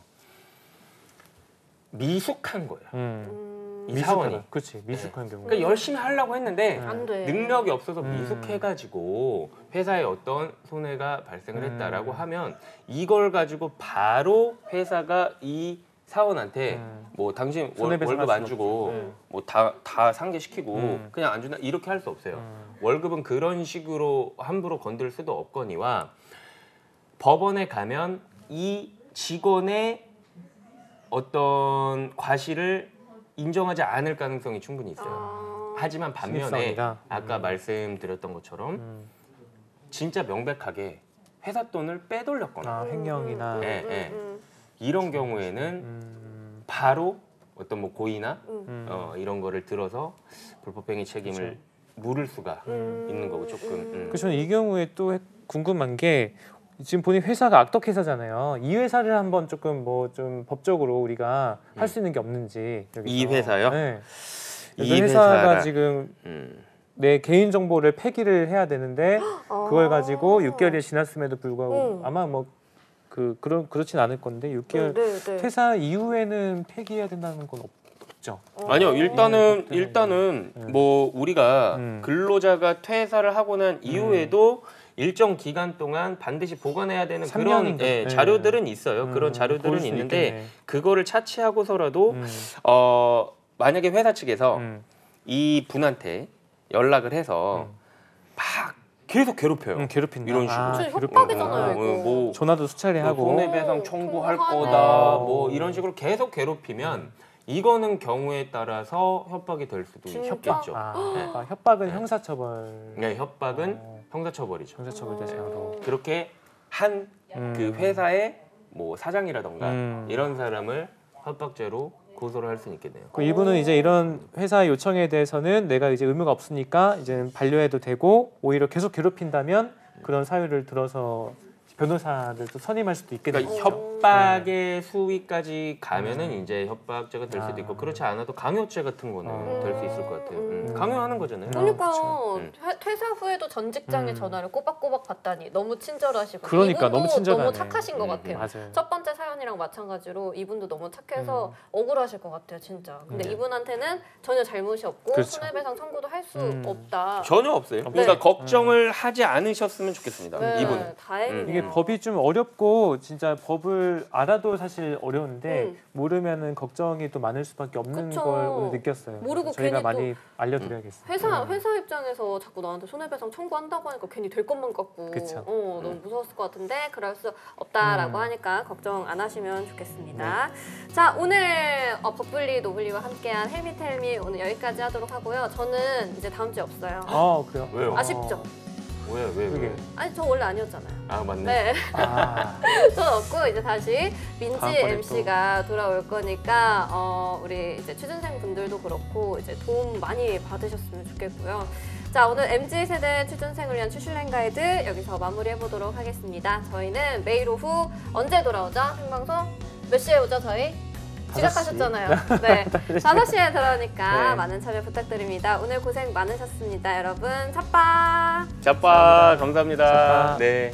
미숙한 거예요. 이 사원이. 그렇지 미숙한 경우. 그러니까 열심히 하려고 했는데 안 돼. 능력이 없어서 미숙해가지고 회사에 어떤 손해가 발생을 했다라고 하면 이걸 가지고 바로 회사가 이 사원한테 뭐 당신 손해배상 월급 할 안 수는 주고 뭐 다 상계시키고 그냥 안 준다 이렇게 할 수 없어요. 월급은 그런 식으로 함부로 건들 수도 없거니와 법원에 가면 이 직원의 어떤 과실을 인정하지 않을 가능성이 충분히 있어요. 하지만 반면에 신입사원이다. 아까 말씀드렸던 것처럼 진짜 명백하게 회사 돈을 빼돌렸거나 횡령이나 이런 경우에는 바로 어떤 뭐 고의나 이런 거를 들어서 불법행위 책임을 물을 수가 있는 거고 조금. 그래서 저는 이 경우에 또 궁금한 게 지금 본인 회사가 악덕 회사잖아요. 이 회사를 한번 조금 뭐 좀 법적으로 우리가 할 수 있는 게 없는지 여기서. 이 회사요? 네. 이 회사가 회사라. 지금 내 개인 정보를 폐기를 해야 되는데 그걸 가지고 6개월이 지났음에도 불구하고 아마 뭐 그렇진 않을 건데 6개월 네. 퇴사 이후에는 폐기해야 된다는 건 없죠. 아니요, 일단은 뭐 우리가 근로자가 퇴사를 하고 난 이후에도 일정 기간 동안 반드시 보관해야 되는 그런 3년인가? 자료들은 있어요. 그런 볼 자료들은 수 있는데 있겠네. 그거를 차치하고서라도 만약에 회사 측에서 이 분한테 연락을 해서 막 계속 괴롭혀요. 괴롭힌다. 이런 식으로. 진짜 괴롭힌다. 협박이잖아요, 이거. 뭐 전화도 수차례 하고. 손해배상 청구할 청구하네. 거다. 뭐 이런 식으로 계속 괴롭히면 이거는 경우에 따라서 협박이 될 수도 진짜? 있겠죠. 그러니까 협박은 형사처벌. 네, 협박은 형사처벌이죠. 형사처벌 대상으로. 그렇게 한 그 회사의 뭐 사장이라던가 이런 사람을 협박죄로 고소를 할 수 있겠네요. 이분은 이제 이런 회사 요청에 대해서는 내가 이제 의무가 없으니까 이제 반려해도 되고 오히려 계속 괴롭힌다면 그런 사유를 들어서 변호사들도 선임할 수도 있겠네요. 그러니까 협박의 수위까지 가면은 이제 협박죄가 될 수도 있고 그렇지 않아도 강요죄 같은 거는 될 수 있을 것 같아요. 강요하는 거잖아요. 그러니까 그렇죠. 퇴사 후에도 전 직장의 전화를 꼬박꼬박 받다니 너무 친절하시고 그러니까 이분도 너무 친절하네. 너무 착하신 것 같아요. 맞아요. 첫 번째 사연이랑 마찬가지로 이분도 너무 착해서 억울하실 것 같아요, 진짜. 근데 이분한테는 전혀 잘못이 없고 그렇죠. 손해배상 청구도 할 수 없다. 전혀 없어요. 그러니까 걱정을 하지 않으셨으면 좋겠습니다. 네, 이분. 다행이네요. 이게 법이 좀 어렵고 진짜 법을 알아도 사실 어려운데 모르면은 걱정이 또 많을 수밖에 없는 그쵸. 걸 오늘 느꼈어요. 모르고 저희가 괜히 많이 알려드려야겠어요. 회사 입장에서 자꾸 나한테 손해배상 청구한다고 하니까 괜히 될 것만 같고 그쵸. 너무 무서웠을 것 같은데 그럴 수 없다라고 하니까 걱정 안 하시면 좋겠습니다. 자, 오늘 법블리 노블리와 함께한 헬미텔미 오늘 여기까지 하도록 하고요. 저는 이제 다음 주에 없어요. 그래요? 왜요? 아쉽죠? 왜? 그게. 아니 저 원래 아니었잖아요. 아 맞네. 네, 아, 저는 없고 이제 다시 민지 다음번에 MC가 돌아올 거니까 우리 이제 취준생 분들도 그렇고 이제 도움 많이 받으셨으면 좋겠고요. 자, 오늘 MZ 세대 취준생을 위한 취슐랭 가이드 여기서 마무리해 보도록 하겠습니다. 저희는 매일 오후 언제 돌아오죠? 생방송 몇 시에 오죠 저희? 지각하셨잖아요. 네, 5시에 들어오니까 네. 많은 참여 부탁드립니다. 오늘 고생 많으셨습니다, 여러분. 차빠. 자빠 감사합니다. 자빠. 네.